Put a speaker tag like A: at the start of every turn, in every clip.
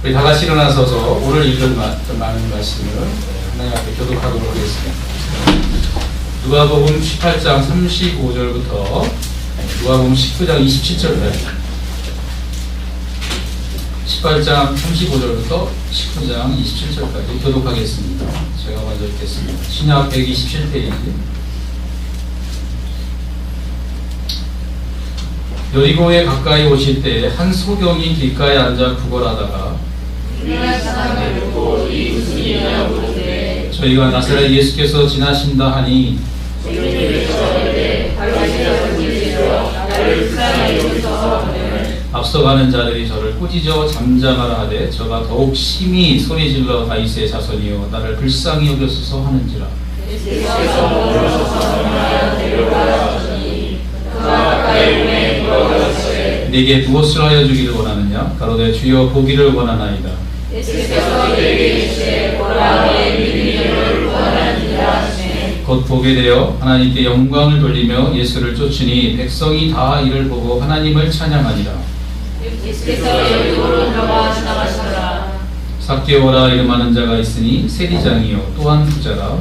A: 우리 다 같이 일어나서서 오늘 읽은 많은 말씀을 하나님 앞에 교독하도록 하겠습니다. 누가복음 18장 35절부터 누가복음 19장 27절까지 18장 35절부터 19장 27절까지 교독하겠습니다. 제가 먼저 읽겠습니다. 신약 127페이지. 여리고에 가까이 오실 때 한 소경이 길가에 앉아 구걸하다가 저희가 나사렛 예수께서 지나신다 하니 앞서가는 자들이 저를 꾸짖어 잠잠하라 하되 저가 더욱 심히 소리질러 다윗의 자손이여 나를 불쌍히 여겨소서 하는지라. 네게 무엇을 하여 주기를 원하느냐? 가로되 주여 보기를 원하나이다. 곧 보게 되어 하나님께 영광을 돌리며 예수를 쫓으니 백성이 다 이를 보고 하나님을 찬양하니라. 삭개오라 이름하는 자가 있으니 세리장이요 또한 부자라.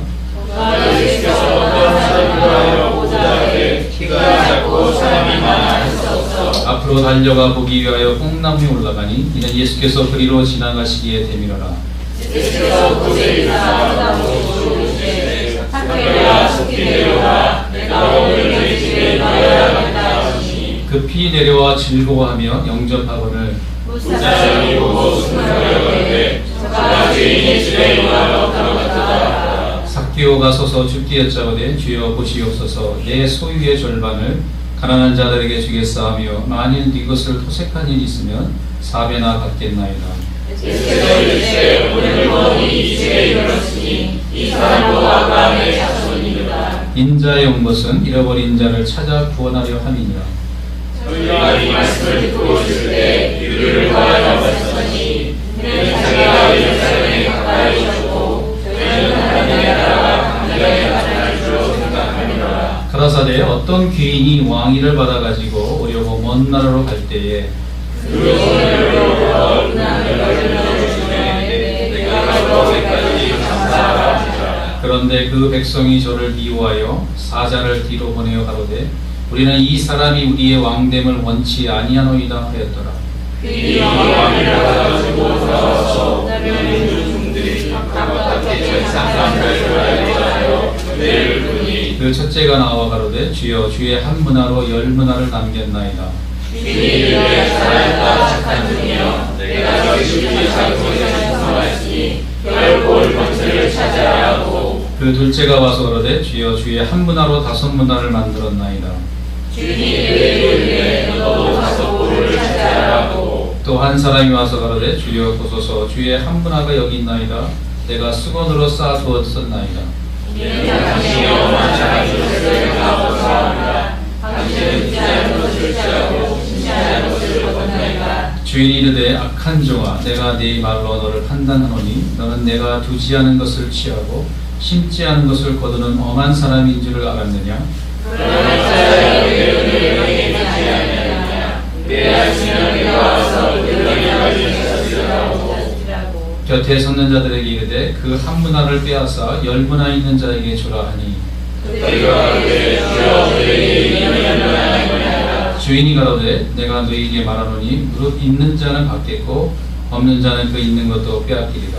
A: 앞으로 달려가 보기 위하여 뽕나무에 올라가니 이는 예수께서 그리로 지나가시기에 되밀어라. 급히 내려와 즐거워하며 영접하거늘 삭개오가 서서 죽게 여짜오되 주여 보시옵소서 내 소유의 절반을 가난한 자들에게 주겠사하며 만일 네 것을 토색한 일이 있으면 4배나 받겠나이다. 인자의 온 것은 잃어버린 자를 찾아 구원하려 함이니라. 저희가 이 말씀을 듣고 있을 때 유리를 바라보고 있으니 이는 자기가 예루살렘에 가까이 오셨고 저희는 하나님의 나라가 강력하게 나타날 줄로 생각합니다. 가라사대 어떤 귀인이 왕위를 받아가지고 오려고 먼 나라로 갈 때에 그런데 그 백성이 저를 미워하여 사자를 뒤로 보내어 가로되 우리는 이 사람이 우리의 왕됨을 원치 아니하노이다 하였더라. 그 첫째가 나와 가로되 주여 주의 한 문화로 10문화를 남겼나이다. 그 둘째가 와서 그러되 주여 주의 한 문화로 5문화를 만들었나이다. 또 한 사람이 와서 가로되 주여 보소서 주의 한 문화가 여기 있나이다. 내가 수건으로 쌓아두었었나이다. 주인이 이르되 악한 종아 내가 네 말로 너를 판단하노니 너는 내가 두지 않은 것을 취하고 심지 않은 것을 거두는 엄한 사람인 줄을 알았느냐? 곁에 섰는 자들에게 이르되 그 한 문화를 빼앗아 10문화 있는 자에게 주라 하니 주인이 가로되 내가 너희에게 말하노니 무릇 있는 자는 받겠고 없는 자는 그 있는 것도 빼앗기리라.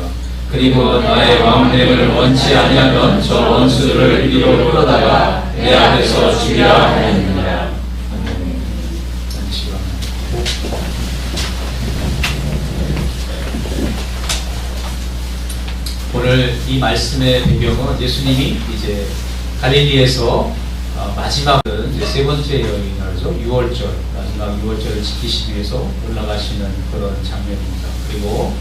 A: 그리고 나의 왕됨을 원치 아니하던 저 원수를 이리로 끌어다가 내 앞에서 죽이라 하였느니라. 오늘 이 말씀의 배경은 예수님이 이제 갈릴리에서 마지막은 이제 세 번째 여행이죠. 6월절 마지막 6월절을 지키시기 위해서 올라가시는 그런 장면입니다. 그리고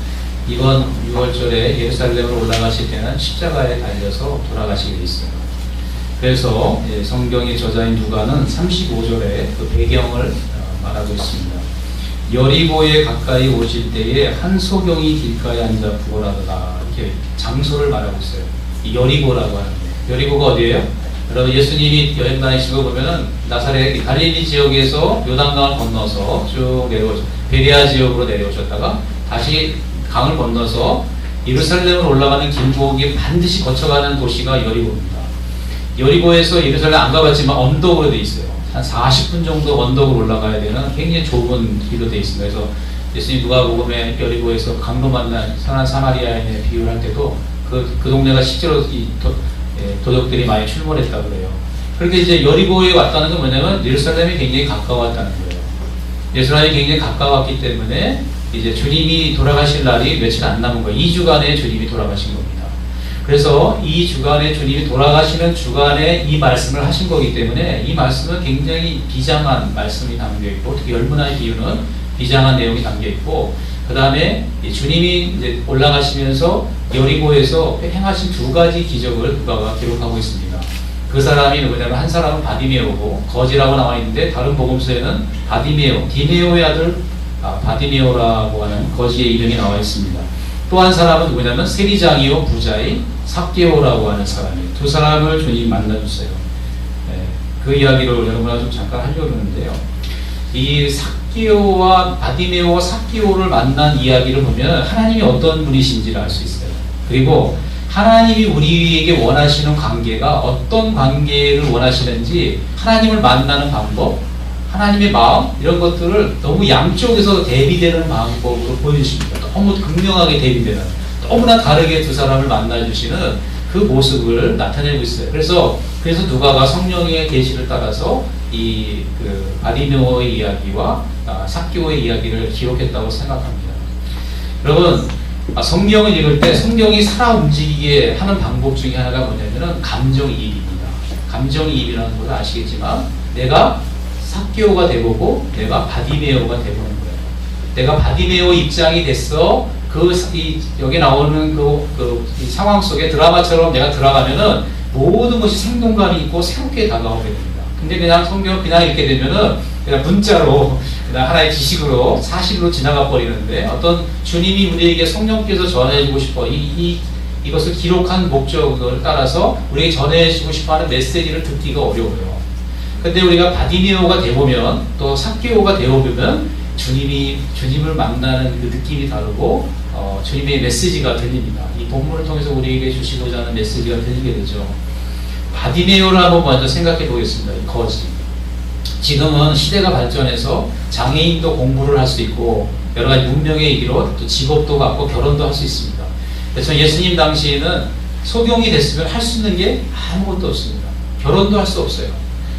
A: 이번 6월절에 예루살렘으로 올라가실 때는 십자가에 달려서 돌아가시게 되어 있습니다. 그래서 성경의 저자인 누가는 35절에 그 배경을 말하고 있습니다. 여리고에 가까이 오실 때에 한 소경이 길가에 앉아 구걸하다가 이렇게 장소를 말하고 있어요. 이 여리고라고 하는 거예요. 여리고가 어디예요? 여러분 예수님이 여행 다니시고 보면은 나사렛 갈릴리 지역에서 요단강을 건너서 쭉 내려오셨 베레아 지역으로 내려오셨다가 다시 강을 건너서 예루살렘으로 올라가는 길목이 반드시 거쳐가는 도시가 여리고입니다. 여리고에서 예루살렘 안 가봤지만 언덕으로 돼 있어요. 한 40분 정도 언덕으로 올라가야 되는 굉장히 좁은 길로 돼 있습니다. 그래서 예수님 누가복음에 여리고에서 강로 만난 선한 사마리아인의 비유를 할 때도 그 동네가 실제로 도적들이 많이 출몰했다고 그래요. 그렇게 이제 여리고에 왔다는 건 뭐냐면 예루살렘이 굉장히 가까웠다는 거예요. 예루살렘이 굉장히 가까웠기 때문에 이제 주님이 돌아가실 날이 며칠 안 남은 거예요. 2주간에 주님이 돌아가신 겁니다. 그래서 이 주간에 주님이 돌아가시는 주간에 이 말씀을 하신 거기 때문에 이 말씀은 굉장히 비장한 말씀이 담겨 있고, 특히 열문화의 비유는 비장한 내용이 담겨 있고, 그 다음에 주님이 이제 올라가시면서 여리고에서 행하신 두 가지 기적을 누가가 기록하고 있습니다. 그 사람이 누구냐면 한 사람은 바디메오고 거지라고 나와 있는데 다른 복음서에는 바디메오, 디메오의 아들 바디메오라고 하는 거지의 이름이 나와 있습니다. 또 한 사람은 누구냐면 세리장이요 부자의 삭개오라고 하는 사람이에요. 두 사람을 주님 만나주세요. 네, 그 이야기를 여러분과 좀 잠깐 하려고 하는데요. 이 삭개오와 바디메오와 삭개오를 만난 이야기를 보면 하나님이 어떤 분이신지를 알 수 있어요. 그리고 하나님이 우리에게 원하시는 관계가 어떤 관계를 원하시는지, 하나님을 만나는 방법, 하나님의 마음, 이런 것들을 너무 양쪽에서 대비되는 방법으로 보여주십니다. 너무 극명하게 대비되는, 너무나 다르게 두 사람을 만나주시는 그 모습을 나타내고 있어요. 그래서 누가가 성령의 계시를 따라서 이 바디메오의 이야기와 삭개오의 이야기를 기록했다고 생각합니다. 여러분, 성경을 읽을 때 성경이 살아 움직이게 하는 방법 중에 하나가 뭐냐면 감정이입입니다. 감정이입이라는 것을 아시겠지만, 내가 삭개오가 되보고 내가 바디메오가 되보는 거예요. 내가 바디메오 입장이 됐어. 여기 나오는 이 상황 속에 드라마처럼 내가 들어가면은 모든 것이 생동감이 있고 새롭게 다가오게 됩니다. 근데 그냥 성경을 그냥 읽게 되면은 그냥 문자로, 그냥 하나의 지식으로, 사실로 지나가 버리는데, 어떤 주님이 우리에게 성령께서 전해주고 싶어, 이것을 기록한 목적을 따라서 우리에게 전해주고 싶어 하는 메시지를 듣기가 어려워요. 근데 우리가 바디메오가 되보면, 또 삭개오가 되어보면 주님을 만나는 그 느낌이 다르고, 주님의 메시지가 들립니다. 이 본문을 통해서 우리에게 주시고자 하는 메시지가 들리게 되죠. 바디메오를 한번 먼저 생각해 보겠습니다. 이 거지. 지금은 시대가 발전해서 장애인도 공부를 할 수 있고, 여러 가지 문명의 이기로 또 직업도 갖고 결혼도 할 수 있습니다. 그래서 예수님 당시에는 소경이 됐으면 할 수 있는 게 아무것도 없습니다. 결혼도 할 수 없어요.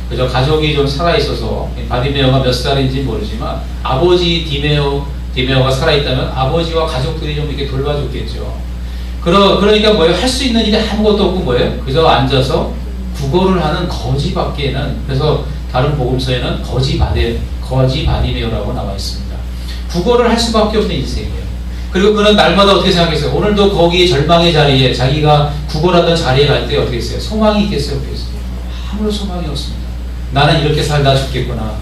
A: 그저 가족이 좀 살아있어서, 바디메오가 몇 살인지 모르지만 아버지 디메오가 살아있다면 아버지와 가족들이 좀 이렇게 돌봐줬겠죠. 그러니까 뭐예요? 할 수 있는 일이 아무것도 없고 뭐예요? 그저 앉아서 구걸을 하는 거지밖에는, 그래서 다른 복음서에는 거지 바디메오라고 나와 있습니다. 구걸을 할 수밖에 없는 인생이에요. 그리고 그는 날마다 어떻게 생각했어요? 오늘도 거기 절망의 자리에, 자기가 구걸하던 자리에 갈 때 어떻게 했어요? 소망이 있겠어요? 없겠어요? 아무런 소망이 없습니다. 나는 이렇게 살다 죽겠구나.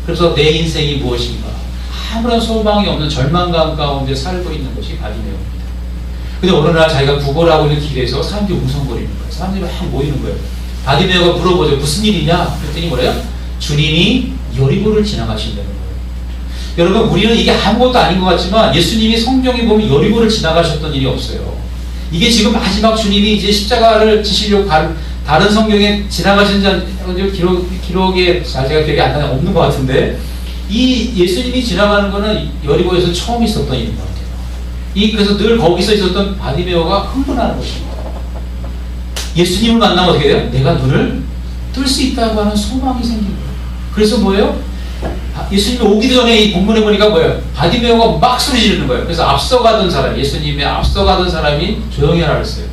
A: 그래서 내 인생이 무엇인가? 아무런 소망이 없는 절망감 가운데 살고 있는 것이 바디메오입니다. 근데 어느 날 자기가 구걸하고 있는 길에서 사람들이 웅성거리는 거예요. 사람들이 막 모이는 거예요. 바디메오가 물어보죠. 무슨 일이냐? 그랬더니 뭐래요? 주님이 여리고를 지나가신다는 거예요. 여러분, 우리는 이게 아무것도 아닌 것 같지만 예수님이 성경에 보면 여리고를 지나가셨던 일이 없어요. 이게 지금 마지막 주님이 이제 십자가를 지시려고 다른 성경에 지나가신 기록에 제가 기억이 안 나는 없는 것 같은데, 이 예수님이 지나가는 거는 여리고에서 처음 있었던 일인 것 같아요. 그래서 늘 거기서 있었던 바디메오가 흥분하는 것입니다. 예수님을 만나면 어떻게 돼요? 내가 눈을 뜰 수 있다고 하는 소망이 생긴 거예요. 그래서 뭐예요? 예수님이 오기 전에 이 본문에 보니까 뭐예요? 바디메오가 막 소리 지르는 거예요. 그래서 앞서가던 사람, 예수님의 앞서가던 사람이 조용히 하라 그랬어요.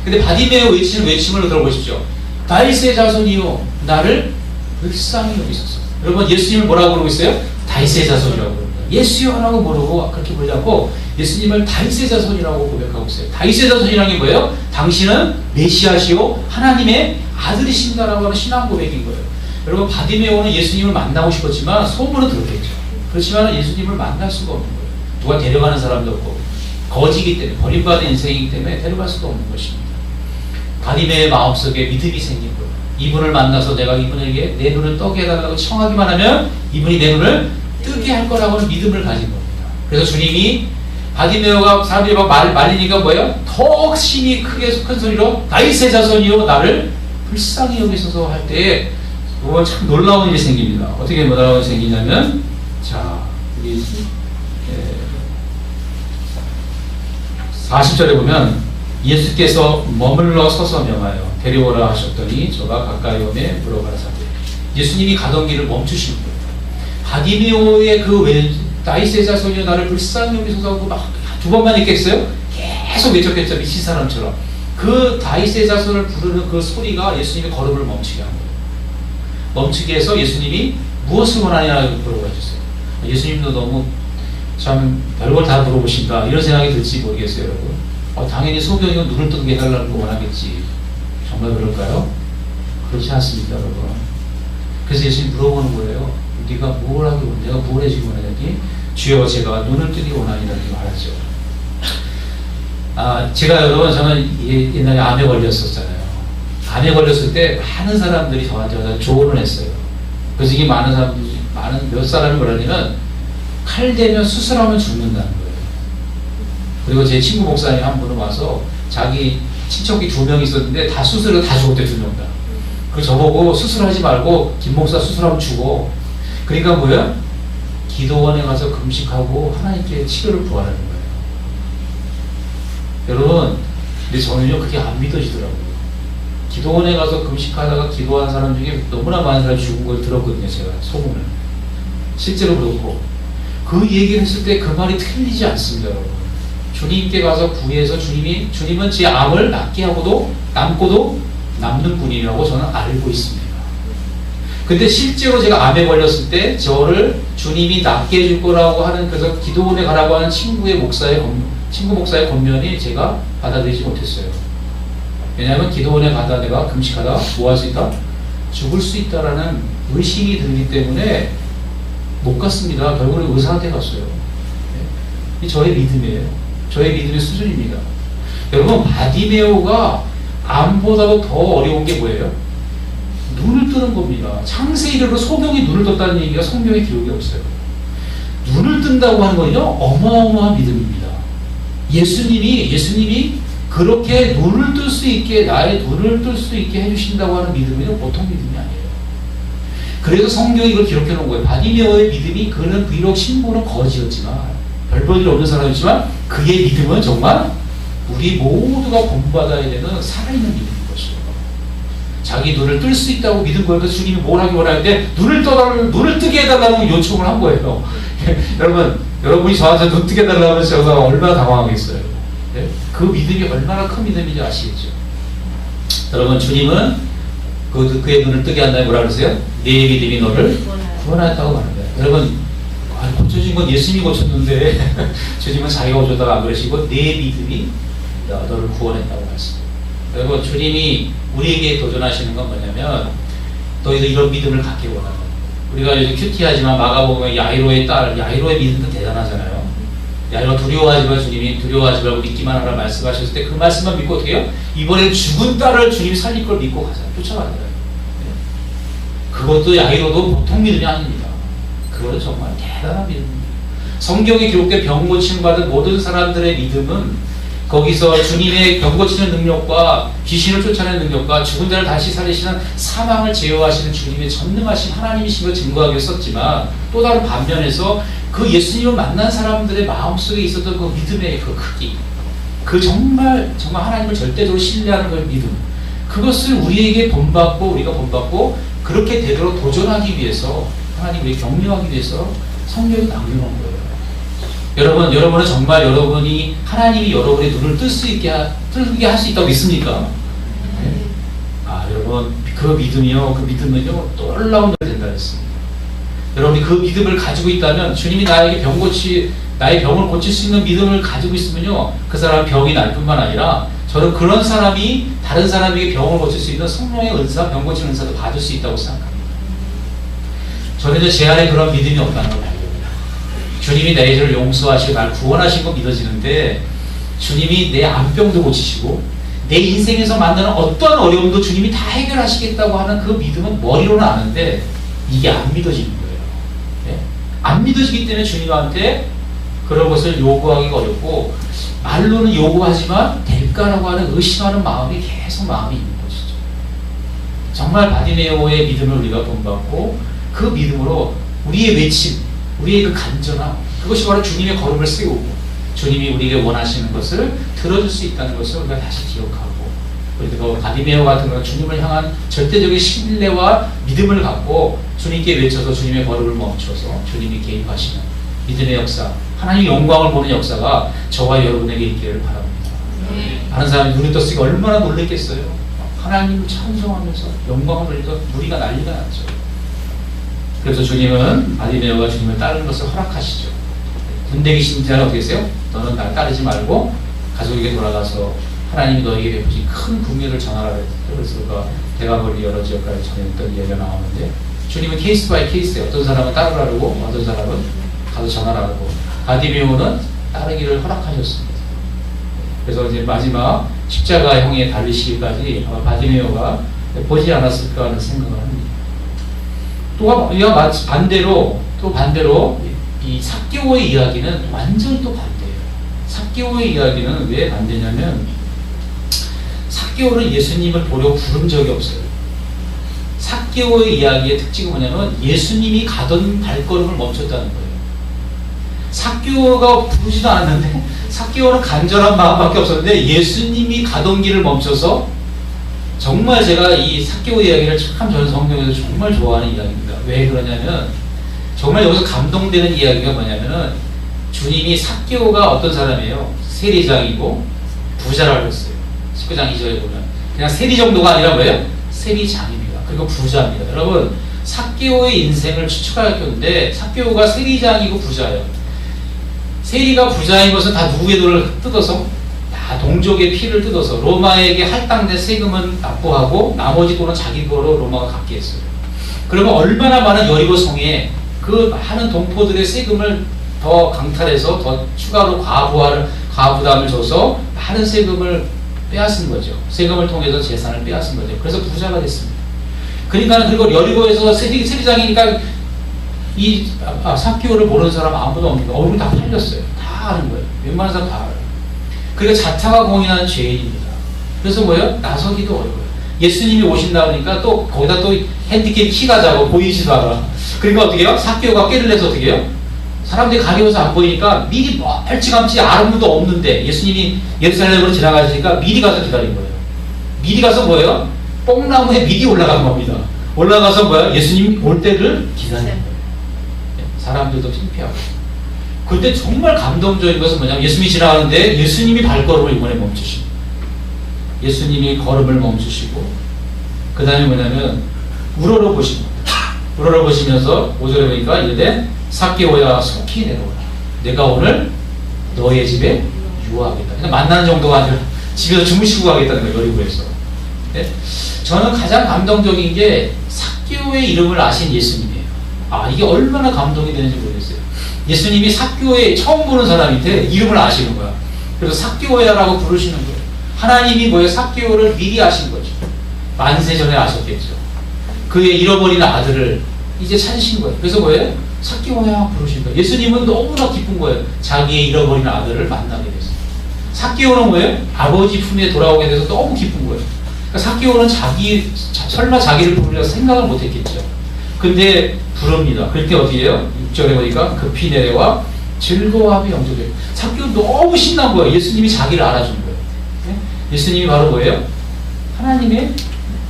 A: 근데 바디메오 외치는 외침을 들어보십시오. 다윗의 자손이요, 나를 불쌍히 여기소서. 여러분, 예수님을 뭐라고 부르고 있어요? 다윗의 자손이라고 부릅니다. 예수여라고 모르고 그렇게 부르지 않고 예수님을 다윗의 자손이라고 고백하고 있어요. 다윗의 자손이라는 게 뭐예요? 당신은 메시아시오, 하나님의 아들이신다라고 하는 신앙 고백인 거예요. 여러분, 바디메오는 예수님을 만나고 싶었지만 소문은 들었겠죠. 그렇지만 예수님을 만날 수가 없는 거예요. 누가 데려가는 사람도 없고, 거지기 때문에, 버림받은 인생이기 때문에 데려갈 수가 없는 것입니다. 바디메오의 마음속에 믿음이 생긴 거예요. 이분을 만나서 내가 이분에게 내 눈을 떠게 해달라고 청하기만 하면 이분이 내 눈을 뜨게 할 거라고 하는 믿음을 가진 겁니다. 그래서 주님이 바디메오가 사람들이 막 말리니까 뭐예요? 더 심히 크게 큰 소리로 다윗의 자손이요 나를 불쌍히 여기소서 할 때에 참 놀라운 일이 생깁니다. 어떻게 놀라운 일이 생기냐면 자 우리 40절에 보면 예수께서 머물러 서서 명하여 데려오라 하셨더니 저가 가까이 오매 물어가라사대. 예수님이 가던 길을 멈추신 거예요. 바디메오의 그 다윗의 자손이여 나를 불쌍히 여기소서 하고 막 두 번만 읽겠어요? 계속 외쳤겠죠. 미친 사람처럼. 그 다윗의 자손을 부르는 그 소리가 예수님의 걸음을 멈추게 한 거예요. 멈추게 해서 예수님이 무엇을 원하냐고 물어봐 주세요. 예수님도 너무 참 별걸 다 물어보신다 이런 생각이 들지 모르겠어요, 여러분. 당연히 소경이고 눈을 뜨게 해달라는 거 원하겠지. 정말 그럴까요? 그렇지 않습니다, 여러분. 그래서 예수님 물어보는 거예요. 네가 뭘 하기 원해? 내가 뭘 해주기 원하니? 주여 제가 눈을 뜨기 원하니라 이렇게 말하죠. 제가 여러분 저는 옛날에 암에 걸렸었잖아요. 암에 걸렸을 때 많은 사람들이 저한테 조언을 했어요. 그 중에 몇 사람이 뭐라냐면 칼 대면 수술하면 죽는다는 거예요. 그리고 제 친구 목사님 한 분은 와서 자기 친척이 2명 있었는데 다 수술을 다 죽었대 2명 다. 그 저보고 수술하지 말고 김 목사 수술하면 죽어. 그러니까 뭐야? 기도원에 가서 금식하고 하나님께 치료를 구하라는 거예요. 여러분, 근데 저는요 그게 안 믿어지더라고요. 기도원에 가서 금식하다가 기도한 사람 중에 너무나 많은 사람이 죽은 걸 들었거든요. 제가 소문을. 실제로 그렇고 그 얘기를 했을 때 그 말이 틀리지 않습니다. 여러분. 주님께 가서 구해서 주님은 제 암을 낫게 하고도 남고도 남는 분이라고 저는 알고 있습니다. 근데 실제로 제가 암에 걸렸을 때 저를 주님이 낫게 해줄 거라고 하는, 그래서 기도원에 가라고 하는 친구 목사의 권면이 제가 받아들이지 못했어요. 왜냐하면 기도원에 가다 내가 금식하다 뭐 할 수 있다? 죽을 수 있다라는 의심이 들기 때문에 못 갔습니다. 결국은 의사한테 갔어요. 네. 저의 믿음이에요. 저의 믿음의 수준입니다. 여러분, 바디메오가 암보다도 더 어려운 게 뭐예요? 눈을 뜨는 겁니다. 창세기로 소경이 눈을 떴다는 얘기가 성경에 기록이 없어요. 눈을 뜬다고 하는 거는요, 어마어마한 믿음입니다. 예수님이 그렇게 눈을 뜰 수 있게, 나의 눈을 뜰 수 있게 해주신다고 하는 믿음은 보통 믿음이 아니에요. 그래서 성경이 이걸 기록해 놓은 거예요. 바디메오의 믿음이, 그는 비록 신분은 거지였지만, 별 볼 일 없는 사람이지만, 그의 믿음은 정말 우리 모두가 본받아야 되는 살아있는 믿음인 것이에요. 자기 눈을 뜰 수 있다고 믿은 거예요. 그래서 주님이 뭘 하기 원하는데, 눈을 뜨게 해달라고 요청을 한 거예요. 여러분이 저한테 눈 뜨게 해달라고 하면 제가 얼마나 당황하겠어요. 네? 그 믿음이 얼마나 큰 믿음인지 아시겠죠? 여러분, 주님은 그의 눈을 뜨게 한다면 뭐라 그러세요? 네 믿음이 너를 구원하였다고 말하는 거예요. 여러분, 고쳐진 건 예수님이 고쳤는데 주님은 자기가 고쳤다고 안 그러시고 네 믿음이 너를 구원했다고 말씀해요. 여러분, 주님이 우리에게 도전하시는 건 뭐냐면 너희도 이런 믿음을 갖기 원하는 거예요. 우리가 요즘 큐티하지만 마가복음의 야이로의 믿음도 대단하잖아요. 야이로 두려워하지만 주님이 두려워하지 말고 믿기만 하라 말씀하셨을 때 그 말씀만 믿고 어떻게 해요? 이번엔 죽은 딸을 주님이 살릴 걸 믿고 가서 쫓아가더라고요. 그것도 야이로도 보통 믿음이 아닙니다. 그거는 정말 대단한 믿음입니다. 성경에 기록된 병 고침 받은 모든 사람들의 믿음은 거기서 주님의 병 고치는 능력과 귀신을 쫓아내는 능력과 죽은 자를 다시 살리시는 사망을 제어하시는 주님의 전능하신 하나님이신 걸 증거하기 위해 썼지만, 또 다른 반면에서 그 예수님을 만난 사람들의 마음속에 있었던 그 믿음의 그 크기, 그 정말 하나님을 절대적으로 신뢰하는 그 믿음, 그것을 우리에게 우리가 본받고 그렇게 되도록 도전하기 위해서, 하나님을 격려하기 위해서 성경이 남겨놓은 거예요. 여러분은 정말 하나님이 여러분의 눈을 뜨게 할 수 있다고 믿습니까? 네. 여러분, 그 믿음은요, 놀라운 일이 된다 했습니다. 여러분이 그 믿음을 가지고 있다면, 주님이 나의 병을 고칠 수 있는 믿음을 가지고 있으면요, 그 사람 병이 날 뿐만 아니라, 저는 그런 사람이 다른 사람에게 병을 고칠 수 있는 성령의 은사, 병 고치는 은사도 받을 수 있다고 생각합니다. 저는 제 안에 그런 믿음이 없다는 걸 발견합니다. 주님이 내 죄를 용서하시고 날 구원하신 거 믿어지는데, 주님이 내 암병도 고치시고 내 인생에서 만나는 어떤 어려움도 주님이 다 해결하시겠다고 하는 그 믿음은 머리로는 아는데 이게 안 믿어지는 거예요. 네? 안 믿어지기 때문에 주님한테 그런 것을 요구하기가 어렵고 말로는 요구하지만 될까라고 하는 의심하는 마음이 계속 마음이 있는 것이죠. 정말 바디메오의 믿음을 우리가 본받고 그 믿음으로 우리의 외침, 우리의 그 간절함, 그것이 바로 주님의 걸음을 세우고 주님이 우리에게 원하시는 것을 들어줄 수 있다는 것을 우리가 다시 기억하고 우리가 바디메오 같은 거 주님을 향한 절대적인 신뢰와 믿음을 갖고 주님께 외쳐서 주님의 걸음을 멈춰서 주님이 개입하시는 믿음의 역사, 하나님의 영광을 보는 역사가 저와 여러분에게 있기를 바랍니다. 많은 사람이 눈이 떴으니까 얼마나 놀랬겠어요. 하나님을 찬송하면서 영광을 돌리면서 무리가 난리가 났죠. 그래서 주님은 바디메오가 주님을 따르는 것을 허락하시죠. 군대 계신 자는 어떻게 했어요? 너는 날 따르지 말고 가족에게 돌아가서 하나님이 너에게 베푸신 큰 긍휼을 전하라 그랬어요. 그래서 그가 대가벌리 여러 지역까지 전했던 이야기가 나오는데 주님은 케이스 바이 케이스에 어떤 사람은 따르라고 어떤 사람은 가서 전하라고 바디메오는 따르기를 허락하셨습니다. 그래서 이제 마지막 십자가형에 달리시기까지 아마 바디메오가 보지 않았을까 하는 생각을 합니다. 또 반대로 이 삭개오의 이야기는 완전히 또 반대예요. 삭개오의 이야기는 왜 반대냐면 삭개오는 예수님을 보려고 부른 적이 없어요. 삭개오의 이야기의 특징은 뭐냐면 예수님이 가던 발걸음을 멈췄다는 거예요. 삭개오가 부르지도 않았는데 삭개오는 간절한 마음밖에 없었는데 예수님이 가던 길을 멈춰서 정말 제가 이 삭개오 이야기를 참 저는 성경에서 정말 좋아하는 이야기입니다. 왜 그러냐면 정말 여기서 감동되는 이야기가 뭐냐면은 주님이 삭개오가 어떤 사람이에요? 세리장이고 부자라고 했어요. 19장 2절에 보면 그냥 세리 정도가 아니라 뭐예요? 세리장입니다. 그리고 부자입니다. 여러분 삭개오의 인생을 추측할 건데 삭개오가 세리장이고 부자예요. 세리가 부자인 것은 다 누구의 돈을 뜯어서 다 동족의 피를 뜯어서 로마에게 할당된 세금은 납부하고 나머지 돈은 자기 거로 로마가 갖게 했어요. 그러면 얼마나 많은 여리고 성에 그 많은 동포들의 세금을 더 강탈해서 더 추가로 과부담을 줘서 많은 세금을 빼앗은 거죠. 세금을 통해서 재산을 빼앗은 거죠. 그래서 부자가 됐습니다. 그러니까 그리고 여리고에서 세리장이니까 이 삭개오를 모르는 사람 아무도 없는 거예요. 얼굴 다 팔렸어요. 다 아는 거예요. 웬만한 사람 다 알아요. 그러니까 자타가 공인하는 죄인입니다. 그래서 뭐예요? 나서기도 어려워요. 예수님이 오신다 그러니까 또 거기다 또 핸디캡 키가 작고 보이지도 않아. 그러니까 어떻게 해요? 삭개오가 꾀를 내서 어떻게 해요? 사람들이 가려워서 안 보이니까 미리 멀찌감치 아무도 없는데 예수님이 예루살렘으로 지나가시니까 미리 가서 기다린 거예요. 미리 가서 뭐예요? 뽕나무에 미리 올라간 겁니다. 올라가서 뭐야? 예수님 올 때를 기다린 거예요. 사람들도 창피하고. 그때 정말 감동적인 것은 뭐냐면 예수님이 지나가는데 예수님이 발걸음을 이번에 멈추십니다. 예수님이 걸음을 멈추시고 그 다음에 뭐냐면 우러러보십니다. 우러러보시면서 5절에 보니까 이르되 삭개오야 속히 내려오라. 내가 오늘 너의 집에 유하겠다. 그냥 만나는 정도가 아니라 집에서 주무시고 가겠다는 거예요. 여리고에서. 네? 저는 가장 감동적인 게 삭개오의 이름을 아신 예수님이에요. 이게 얼마나 감동이 되는지 모르겠어요. 예수님이 삭개오에 처음 보는 사람인데 이름을 아시는 거야. 그래서 삭개오야라고 부르시는 거예요. 하나님이 뭐예요? 삭개오를 미리 아신 거죠. 만세 전에 아셨겠죠. 그의 잃어버린 아들을 이제 찾으신 거예요. 그래서 뭐예요? 삭개오야 부르신 거예요. 예수님은 너무나 기쁜 거예요. 자기의 잃어버린 아들을 만나게 됐어요. 삭개오는 뭐예요? 아버지 품에 돌아오게 돼서 너무 기쁜 거예요. 그러니까 삭개오는 설마 자기를 부르려 생각을 못 했겠죠. 근데 부릅니다. 그럴 때 어디에요? 6절에 보니까 급히 내려와 즐거워하며 영접해요. 삭개오 너무 신난 거예요. 예수님이 자기를 알아준 거예요. 네? 예수님이 바로 뭐예요? 하나님의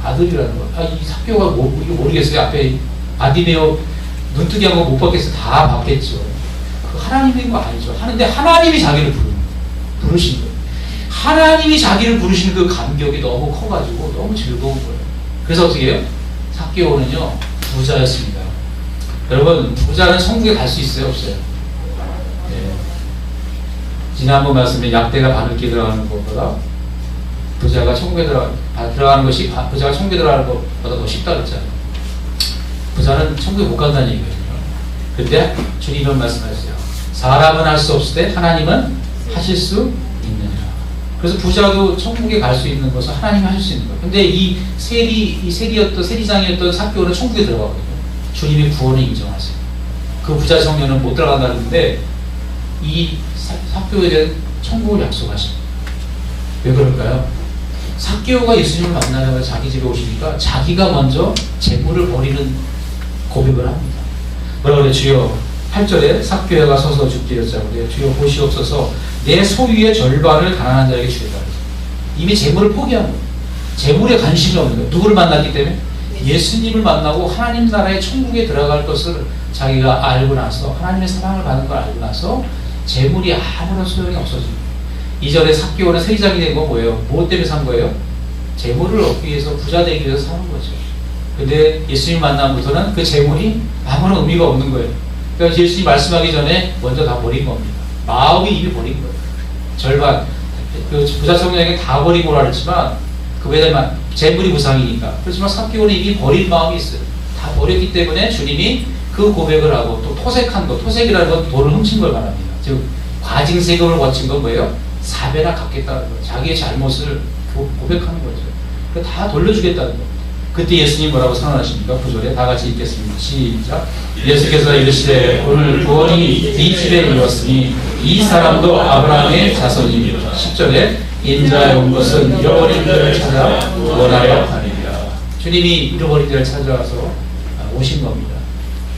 A: 아들이라는 거예요. 이 삭개오가 이거 모르겠어요. 앞에 바디메오 눈뜨기 한 거 못 봤겠어요. 다 봤겠죠. 그 하나님인 거 아니죠. 하는데 하나님이 자기를 부르신 거예요. 하나님이 자기를 부르시는 그 감격이 너무 커가지고 너무 즐거운 거예요. 그래서 어떻게 해요? 삭개오는요 부자였습니다. 여러분 부자는 천국에 갈 수 있어요? 없어요? 네. 지난번 말씀에 약대가 바늘길 들어가는 것보다 부자가 천국에 들어가는 것이 부자가 천국에 들어가는 것보다 더 쉽다 그랬잖아요. 부자는 천국에 못 간다는 얘기거든요. 그때 주님 이런 말씀하셨어요. 사람은 할 수 없을 때 하나님은 하실 수 있느니라. 그래서 부자도 천국에 갈 수 있는 것은 하나님이 하실 수 있는 거예요. 근데 이 세리장이었던 삭개오는 천국에 들어가거든요. 주님이 구원을 인정하세요. 그 부자 청년은 못 들어간다는데 이 삭개오에 대한 천국을 약속하십니다. 왜 그럴까요? 삭개오가 예수님을 만나자마자 자기 집에 오시니까 자기가 먼저 재물을 버리는 고백을 합니다. 뭐라고 그래요? 주여, 8절에 삭개오가 서서 죽게 여짜고 그래요. 주여 보시옵소서 내 소유의 절반을 가난한 자에게 주겠다. 이미 재물을 포기한 거예요. 재물에 관심이 없는 거예요. 누구를 만났기 때문에? 예수님을 만나고 하나님 나라의 천국에 들어갈 것을 자기가 알고 나서 하나님의 사랑을 받는 걸 알고 나서 재물이 아무런 소용이 없어집니다. 이전에 삭개오는 세리장이 된 건 뭐예요? 무엇 때문에 산 거예요? 재물을 얻기 위해서 부자 되기 위해서 사는 거죠. 근데 예수님 만남부터는 그 재물이 아무런 의미가 없는 거예요. 그러니까 예수님 말씀하기 전에 먼저 다 버린 겁니다. 마음이 이미 버린 거예요. 절반. 그 부자 청년에게 다 버리고 오라 그랬지만 그 왜냐면 재물이 무상이니까. 그렇지만 삭개오는 이미 버린 마음이 있어요. 다 버렸기 때문에 주님이 그 고백을 하고 또 토색한 것, 토색이라는 건 돈을 훔친 걸 말합니다. 즉 과징 세금을 거친 건 뭐예요? 4배나 갚겠다는 거예요. 자기의 잘못을 고백하는 거죠. 그러니까 다 돌려주겠다는 거예요. 그때 예수님 뭐라고 선언하십니까? 9절에 다 같이 읽겠습니다. 시작. 예수께서 이르시되 오늘 구원이 네 집에 이르렀으니 이 사람도 아브라함의 자손이니라. 10절에 인자에 온 것은 잃어버린 자를 찾아 구원하려 하니라. 주님이 잃어버린 자를 찾아와서 오신 겁니다.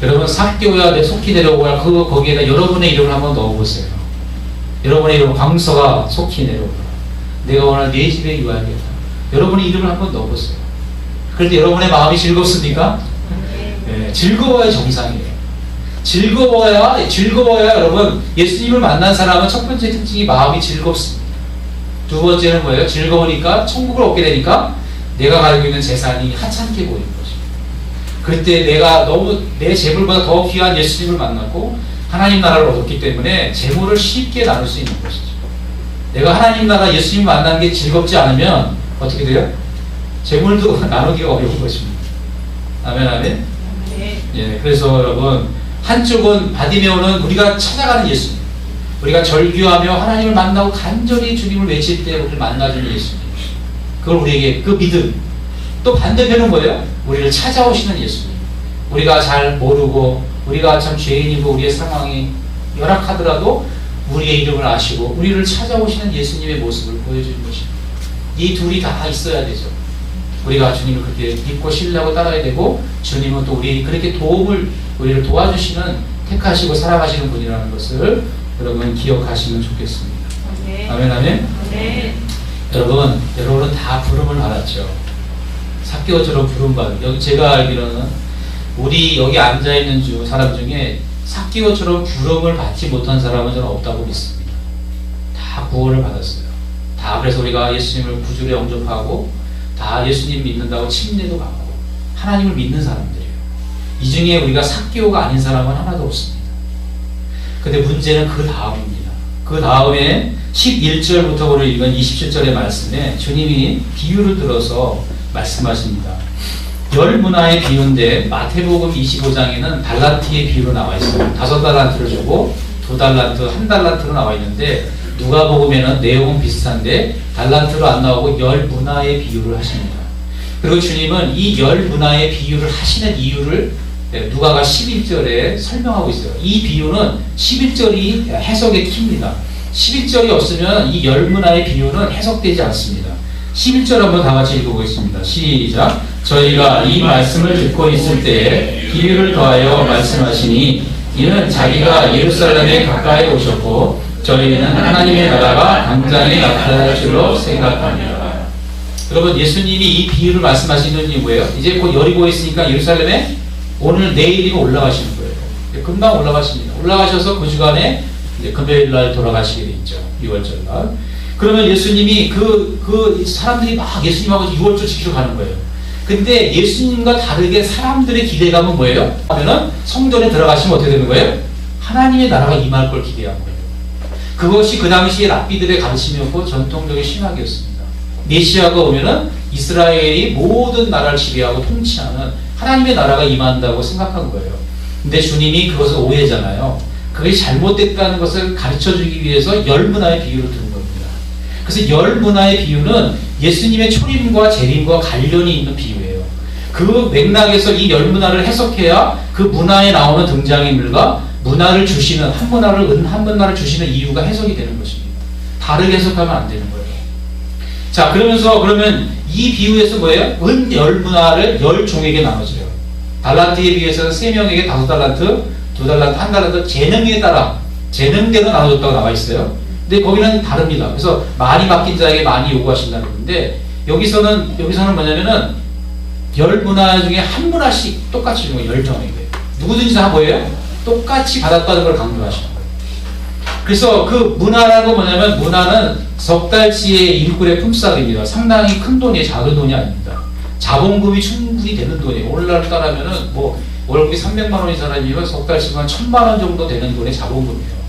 A: 여러분 삭개오야 내 속히 내려오라. 거기에다 여러분의 이름을 한번 넣어보세요. 여러분의 이름 광서가 속히 내려오라. 내가 오늘 네 집에 유하겠다. 여러분의 이름을 한번 넣어보세요. 그런데 여러분의 마음이 즐겁습니까? 네, 즐거워야 정상이에요. 즐거워야 여러분 예수님을 만난 사람은 첫 번째 특징이 마음이 즐겁습니다. 두 번째는 뭐예요? 즐거우니까 천국을 얻게 되니까 내가 가지고 있는 재산이 하찮게 보이는 것입니다. 그때 내가 너무 내 재물보다 더 귀한 예수님을 만났고 하나님 나라를 얻었기 때문에 재물을 쉽게 나눌 수 있는 것이죠. 내가 하나님 나라 예수님 만난 게 즐겁지 않으면 어떻게 돼요? 재물도 나누기가 어려운 것입니다. 아멘, 아멘. 예, 그래서 여러분 한쪽은 바디메오는 우리가 찾아가는 예수님, 우리가 절규하며 하나님을 만나고 간절히 주님을 외칠 때 우리를 만나주는 예수님, 그걸 우리에게 그 믿음. 또 반대편은 뭐예요? 우리를 찾아오시는 예수님. 우리가 잘 모르고 우리가 참 죄인이고 우리의 상황이 열악하더라도 우리의 이름을 아시고 우리를 찾아오시는 예수님의 모습을 보여주는 것입니다. 이 둘이 다 있어야 되죠. 우리가 주님을 그렇게 믿고 신뢰하고 따라야 되고 주님은 또 우리 그렇게 우리를 도와주시는 택하시고 사랑하시는 분이라는 것을 여러분 기억하시면 좋겠습니다. 아멘, 아멘. 네. 여러분은 다 부름을 받았죠. 삭개오처럼 부름 받은. 여기 제가 알기로는 우리 여기 앉아 있는 사람 중에 삭개오처럼 부름을 받지 못한 사람은 저는 없다고 믿습니다. 다 구원을 받았어요. 다 그래서 우리가 예수님을 구주로 영접하고 다 예수님 믿는다고 침례도 받고 하나님을 믿는 사람들이에요. 이 중에 우리가 삭개오가 아닌 사람은 하나도 없습니다. 근데 문제는 그 다음입니다. 그 다음에 11절부터 오늘 읽은 27절의 말씀에 주님이 비유를 들어서 말씀하십니다. 열 문화의 비유인데 마태복음 25장에는 달란트의 비유로 나와 있어요. 5달란트를 주고 2달란트, 1달란트로 나와 있는데 누가복음에는 내용은 비슷한데 달란트로 안 나오고 열 문화의 비유를 하십니다. 그리고 주님은 이 열 문화의 비유를 하시는 이유를 누가가 11절에 설명하고 있어요. 이 비유는 11절이 해석의 키입니다. 11절이 없으면 이 열 문화의 비유는 해석되지 않습니다. 11절 한번 다 같이 읽어보겠습니다. 시작. 저희가 이 말씀을 듣고 있을 때에 비유를 더하여 말씀하시니 이는 자기가 예루살렘에 가까이 오셨고 저희는 하나님의 나라가 당장에 나타날 줄로 생각합니다. 여러분 예수님이 이 비유를 말씀하시는 이유가 뭐예요? 이제 곧 여리고에 있으니까 예루살렘에 오늘 내일이면 올라가시는 거예요. 금방 올라가십니다. 올라가셔서 그 주간에 이제 금요일날 돌아가시게 돼 있죠. 6월절날. 그러면 예수님이 그 사람들이 막 예수님하고 6월절 지키러 가는 거예요. 근데 예수님과 다르게 사람들의 기대감은 뭐예요? 하면은 성전에 들어가시면 어떻게 되는 거예요? 하나님의 나라가 임할 걸 기대한 거예요. 그것이 그 당시에 랍비들의 가르침이었고 전통적인 신학이었습니다. 메시아가 오면은 이스라엘이 모든 나라를 지배하고 통치하는 하나님의 나라가 임한다고 생각한 거예요. 근데 주님이 그것을 오해잖아요. 그게 잘못됐다는 것을 가르쳐주기 위해서 열 문화의 비유를 두는 겁니다. 그래서 열 문화의 비유는 예수님의 초림과 재림과 관련이 있는 비유예요. 그 맥락에서 이 열 문화를 해석해야 그 문화에 나오는 등장인물과 문화를 주시는, 한 문화를, 한 문화를 주시는 이유가 해석이 되는 것입니다. 다르게 해석하면 안 되는 거예요. 자, 그러면 이 비유에서 뭐예요? 은 열 문화를 열 종에게 나눠줘요. 달란트에 비해서는 3명에게 5달란트, 2달란트, 1달란트, 재능에 따라, 재능대로 나눠줬다고 나와 있어요. 근데 거기는 다릅니다. 그래서 많이 맡긴 자에게 많이 요구하신다는 건데, 여기서는 뭐냐면은, 열 문화 중에 한 문화씩 똑같이 주는 거예요, 열 종에게. 누구든지 다 뭐예요? 똑같이 받았다는 걸 강조하시는 거예요. 그래서 그 문화라고 뭐냐면, 문화는 석 달치의 일꾼의 품삯입니다. 상당히 큰 돈이에요. 작은 돈이 아닙니다. 자본금이 충분히 되는 돈이에요. 오늘날 따라면은 뭐 월급이 300만 원인 사람이면 석 달치면 1000만 원 정도 되는 돈의 자본금이에요.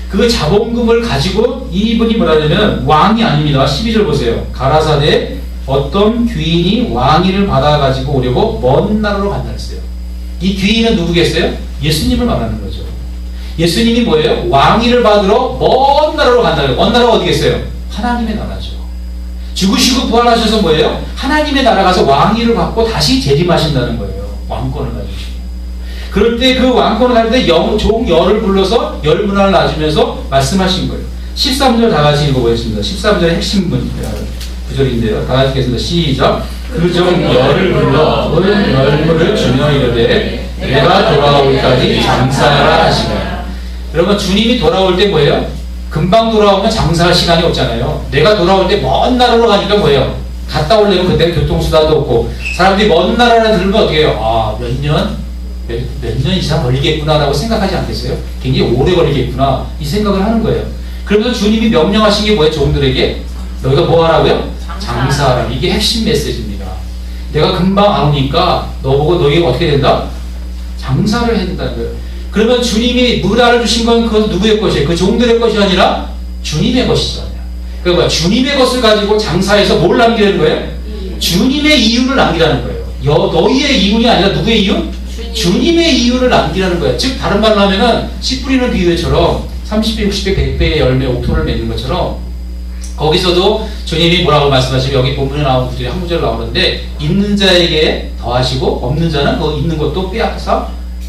A: 그 자본금을 가지고 이분이 뭐라냐면 왕이 아닙니다. 12절 보세요. 가라사대 어떤 귀인이 왕위를 받아가지고 오려고 먼 나라로 간다 했어요. 이 귀인은 누구겠어요? 예수님을 말하는 거죠. 예수님이 뭐예요? 왕위를 받으러 먼 나라로 간다는 거예요. 먼 나라가 어디겠어요? 하나님의 나라죠. 죽으시고 부활하셔서 뭐예요? 하나님의 나라 가서 왕위를 받고 다시 재림하신다는 거예요. 왕권을 가지시고. 그럴 때 그 왕권을 할 때 종 열을 불러서 열 문화를 놔주면서 말씀하신 거예요. 13절 다 같이 읽어보겠습니다. 13절의 핵심 구절인데요. 다 같이 읽겠습니다. 시작. 그 종 열을 불러 은 열무를 주며 이르되 내가 돌아올 때까지 장사하라 하시며. 여러분, 주님이 돌아올 때 뭐예요? 금방 돌아오면 장사할 시간이 없잖아요. 내가 돌아올 때 먼 나라로 가니까 뭐예요? 갔다 오려면 그때 교통수단도 없고, 사람들이 먼 나라를 들으면 어떻게 해요? 아, 몇 년 이상 걸리겠구나라고 생각하지 않겠어요? 굉장히 오래 걸리겠구나, 이 생각을 하는 거예요. 그러면서 주님이 명령하신 게 뭐예요? 종들에게 너희가 뭐 하라고요? 장사하라. 이게 핵심 메시지입니다. 내가 금방 안 오니까 너희가 어떻게 된다? 장사를 해야 된다는 거예요. 그러면 주님이 문화를 주신 건 그것은 누구의 것이에요? 그 종들의 것이 아니라 주님의 것이잖아요. 그러니까 뭐야? 주님의 것을 가지고 장사해서 뭘 남기라는 거예요? 주님의 이윤을 남기라는 거예요. 너희의 이윤이 아니라 누구의 이윤? 주님의 이윤을 남기라는 거예요. 즉 다른 말로 하면은 씨 뿌리는 비유처럼 30배, 60배, 100배의 열매, 옥토를 맺는 것처럼 거기서도 주님이 뭐라고 말씀하시면 여기 본문에 나온 구절이 한 구절 나오는데, 있는 자에게 더하시고 없는 자는 그 있는 것도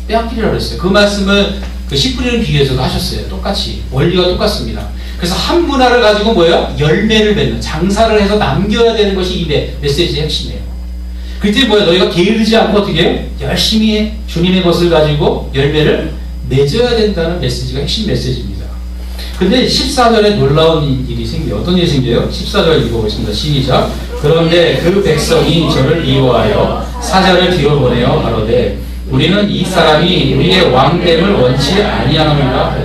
A: 빼앗기리라고 했어요. 그 말씀을 그 씨 뿌리는 비유에서도 하셨어요. 똑같이 원리가 똑같습니다. 그래서 한 문화를 가지고 뭐예요? 열매를 맺는, 장사를 해서 남겨야 되는 것이 이 메시지의 핵심이에요. 그때 뭐야? 너희가 게으르지 않고 어떻게 해요? 열심히 주님의 것을 가지고 열매를 맺어야 된다는 메시지가 핵심 메시지입니다. 근데 14절에 놀라운 일이 생겨요. 어떤 일이 생겨요? 14절 읽어보겠습니다. 시작. 그런데 그 백성이 저를 미워하여 사자를 뒤로 보내어 가로되 우리는 이 사람이 우리의 왕됨을 원치 아니하노라.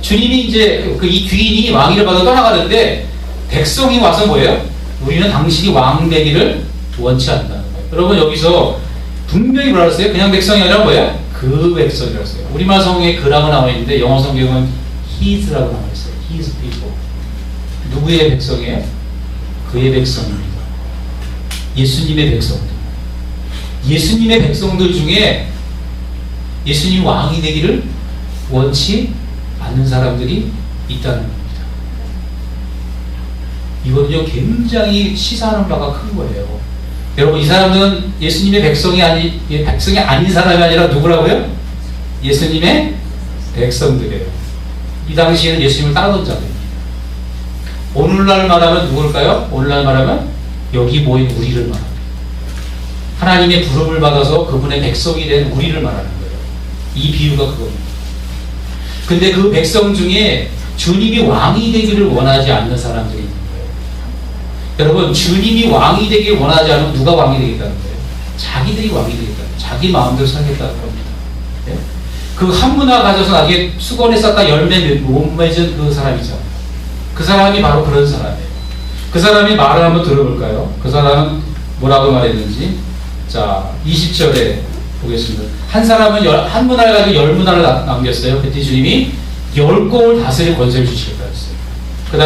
A: 주님이 이제 이 귀인이 왕위를 받아 떠나가는데 백성이 와서 뭐예요? 우리는 당신이 왕 되기를 원치 않는다는 거예요. 여러분, 여기서 분명히 뭐라 그랬어요? 그냥 백성이 아니라 뭐예요? 그 백성이라고 했어요. 우리말 성경에 그라고 나와 있는데 영어 성경은 his라고 나와 있어요. his people. 누구의 백성이에요? 그의 백성입니다. 예수님의 백성들. 예수님의 백성들 중에 예수님 왕이 되기를 원치 않는 사람들이 있다는 겁니다. 이거는요, 굉장히 시사하는 바가 큰 거예요. 여러분, 이 사람은 예수님의 백성이 아닌 사람이 아니라 누구라고요? 예수님의 백성들이에요. 이 당시에는 예수님을 따르던 자들입니다. 오늘날 말하면 누굴까요? 오늘날 말하면 여기 모인 우리를 말합니다. 하나님의 부름을 받아서 그분의 백성이 된 우리를 말하는 거예요. 이 비유가 그겁니다. 근데 그 백성 중에 주님이 왕이 되기를 원하지 않는 사람들이 있는 거예요. 여러분, 주님이 왕이 되기를 원하지 않으면 누가 왕이 되겠다는 거예요? 자기들이 왕이 되겠다는 거예요. 자기 마음대로 살겠다는 겁니다. 네? 그 한 문화 가져서 나중에 수건에 쌌다 열매 못 맺은 그 사람이죠. 그 사람이 바로 그런 사람이에요. 그 사람이 말을 한번 들어볼까요? 그 사람은 뭐라고 말했는지. 자, 20절에 보겠습니다. 한 사람은 한 문화를 가지고 열 문화를 남겼어요. 그때 주님이 10공을 다스릴 권세를 주시겠다 했어요. 그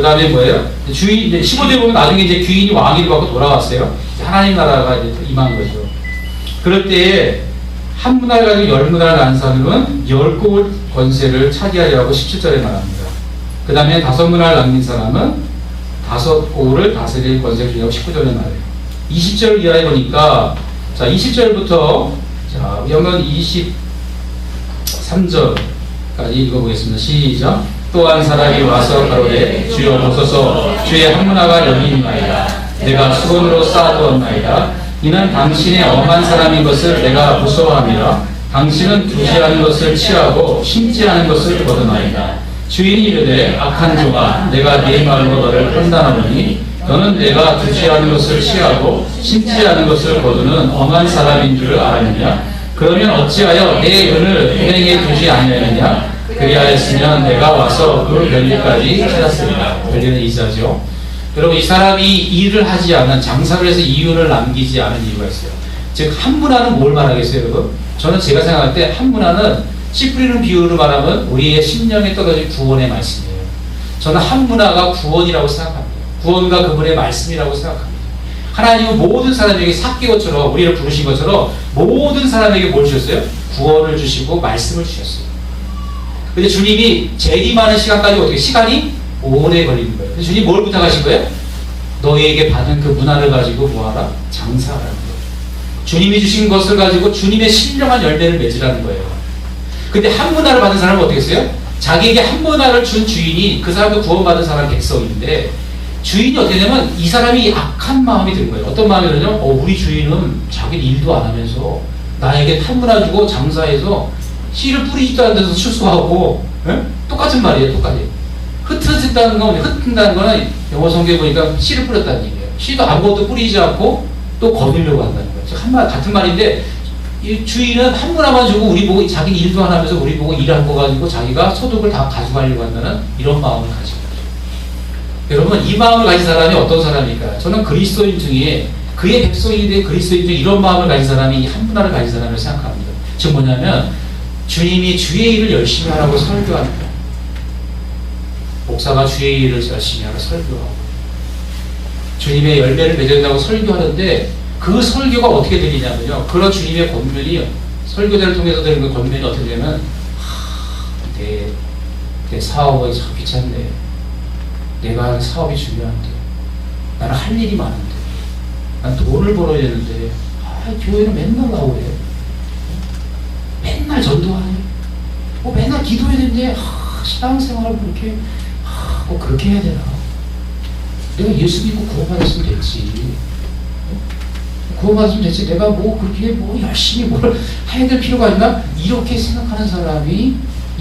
A: 다음에 뭐예요? 15절에 보면 나중에 이제 귀인이 왕위를 받고 돌아왔어요. 하나님 나라가 이제 임한 거죠. 그럴 때 한 문화를 가지고 열 문화를 낳은 사람은 10공을 권세를 차지하려고 17절에 말합니다. 그 다음에 5 문화를 남긴 사람은 5골을 다스릴 권세를 주려고 19절에 말해요. 20절 이하에 보니까, 자, 20절부터, 자, 우리 한번 3절까지 읽어보겠습니다. 시작. 또 한 사람이 와서 가로되 주여 보소서 주의 한문화가 여기 있나이다. 내가 수건으로 쌓아두었나이다. 이는 당신의 엄한 사람인 것을 내가 무서워함이라. 당신은 두지 않은 것을 취하고 심지 않은 것을 거두나이다. 주인이 이르되 악한 종아 내가 네 말로 너를 판단하노니 너는 내가 두지 않은 것을 취하고 심지 않은 것을 거두는 엄한 사람인 줄을 알았느냐? 그러면 어찌하여 내 은을 은행에 두지 아니하느냐? 그리하였으면 내가 와서 그 별리까지 찾았으리라. 별리는 이사죠. 여러분, 이 사람이 일을 하지 않은, 장사를 해서 이윤을 남기지 않은 이유가 있어요. 즉 한문화는 뭘 말하겠어요, 여러분? 저는 제가 생각할 때 한문화는 씨 뿌리는 비유로 말하면 우리의 심령에 떨어진 구원의 말씀이에요. 저는 한문화가 구원이라고 생각합니다. 구원과 그분의 말씀이라고 생각합니다. 하나님은 모든 사람에게 삭개오처럼 우리를 부르신 것처럼 모든 사람에게 뭘 주셨어요? 구원을 주시고 말씀을 주셨어요. 근데 주님이 재림하는 시간까지 어떻게 시간이 오래 걸리는 거예요. 근데 주님 뭘 부탁하신 거예요? 너희에게 받은 그 문화를 가지고 뭐하라? 장사하라는 거예요. 주님이 주신 것을 가지고 주님의 신령한 열매를 맺으라는 거예요. 근데 한 문화를 받은 사람은 어떻게 했어요? 자기에게 한 문화를 준 주인이 그 사람도 구원받은 사람 백성인데 주인이 어떻게 되냐면 이 사람이 악한 마음이 든 거예요. 어떤 마음이 드냐면 우리 주인은 자기 일도 안 하면서 나에게 한 문화 주고 장사해서 씨를 뿌리지도 않는 데서 출소하고 똑같은 말이에요. 똑같이 흩어진다는 건 흩는다는 거는 영어 성경에 보니까 씨를 뿌렸다는 얘기예요. 씨도 아무것도 뿌리지 않고 또 거두려고 한다는 거예요. 즉 한 말 같은 말인데 이 주인은 한 문화만 주고 우리 보고 자기 일도 안 하면서 우리 보고 일한 거 가지고 자기가 소득을 다 가져가려고 한다는 이런 마음을 가지고 있죠. 여러분 이 마음을 가진 사람이 어떤 사람일까요? 저는 그리스도인 중에 그의 백성이 된 그리스도인 중에 이런 마음을 가진 사람이 한 문화를 가진 사람을 생각합니다. 즉 뭐냐면 주님이 주의 일을 열심히 하라고 설교합니다. 목사가 주의 일을 열심히 하라고 설교하고 주님의 열매를 맺어야 된다고 설교하는데 그 설교가 어떻게 들리냐면요. 그런 주님의 권면이 설교자를 통해서 되는 그 권면이 어떻게 되냐면 내 사업이 참 귀찮네. 내가 하는 사업이 중요한데 나는 할 일이 많은데 난 돈을 벌어야 되는데 교회는 맨날 나오래. 맨날 전도하네. 맨날 기도해야 되는데 신앙생활을 그렇게 해야 되나? 내가 예수 믿고 구원받았으면 됐지. 구원받았으면 됐지. 내가 그렇게 열심히 뭘 해야 될 필요가 있나? 이렇게 생각하는 사람이 이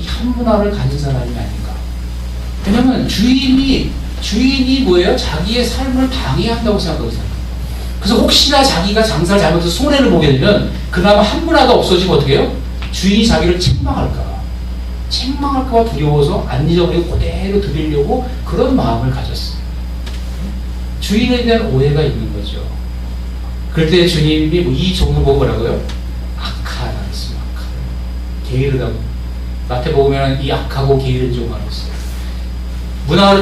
A: 한 문화를 가진 사람이 아닌가. 왜냐면 주인이 뭐예요? 자기의 삶을 방해한다고 생각하거든요. 그래서 혹시나 자기가 장사를 잘못해서 손해를 보게 되면 그나마 한 문화가 없어지면 어떻게 해요? 주인이 자기를 책망할까봐 두려워서 안 잊어버리고 그대로 드리려고 그런 마음을 가졌어요. 주인에 대한 오해가 있는 거죠. 그럴 때 주님이 이 종을 보고 뭐라고요? 악하다고 했어요. 게으르다고. 마태복음에는 이 악하고 게으른 종이라고 했어요.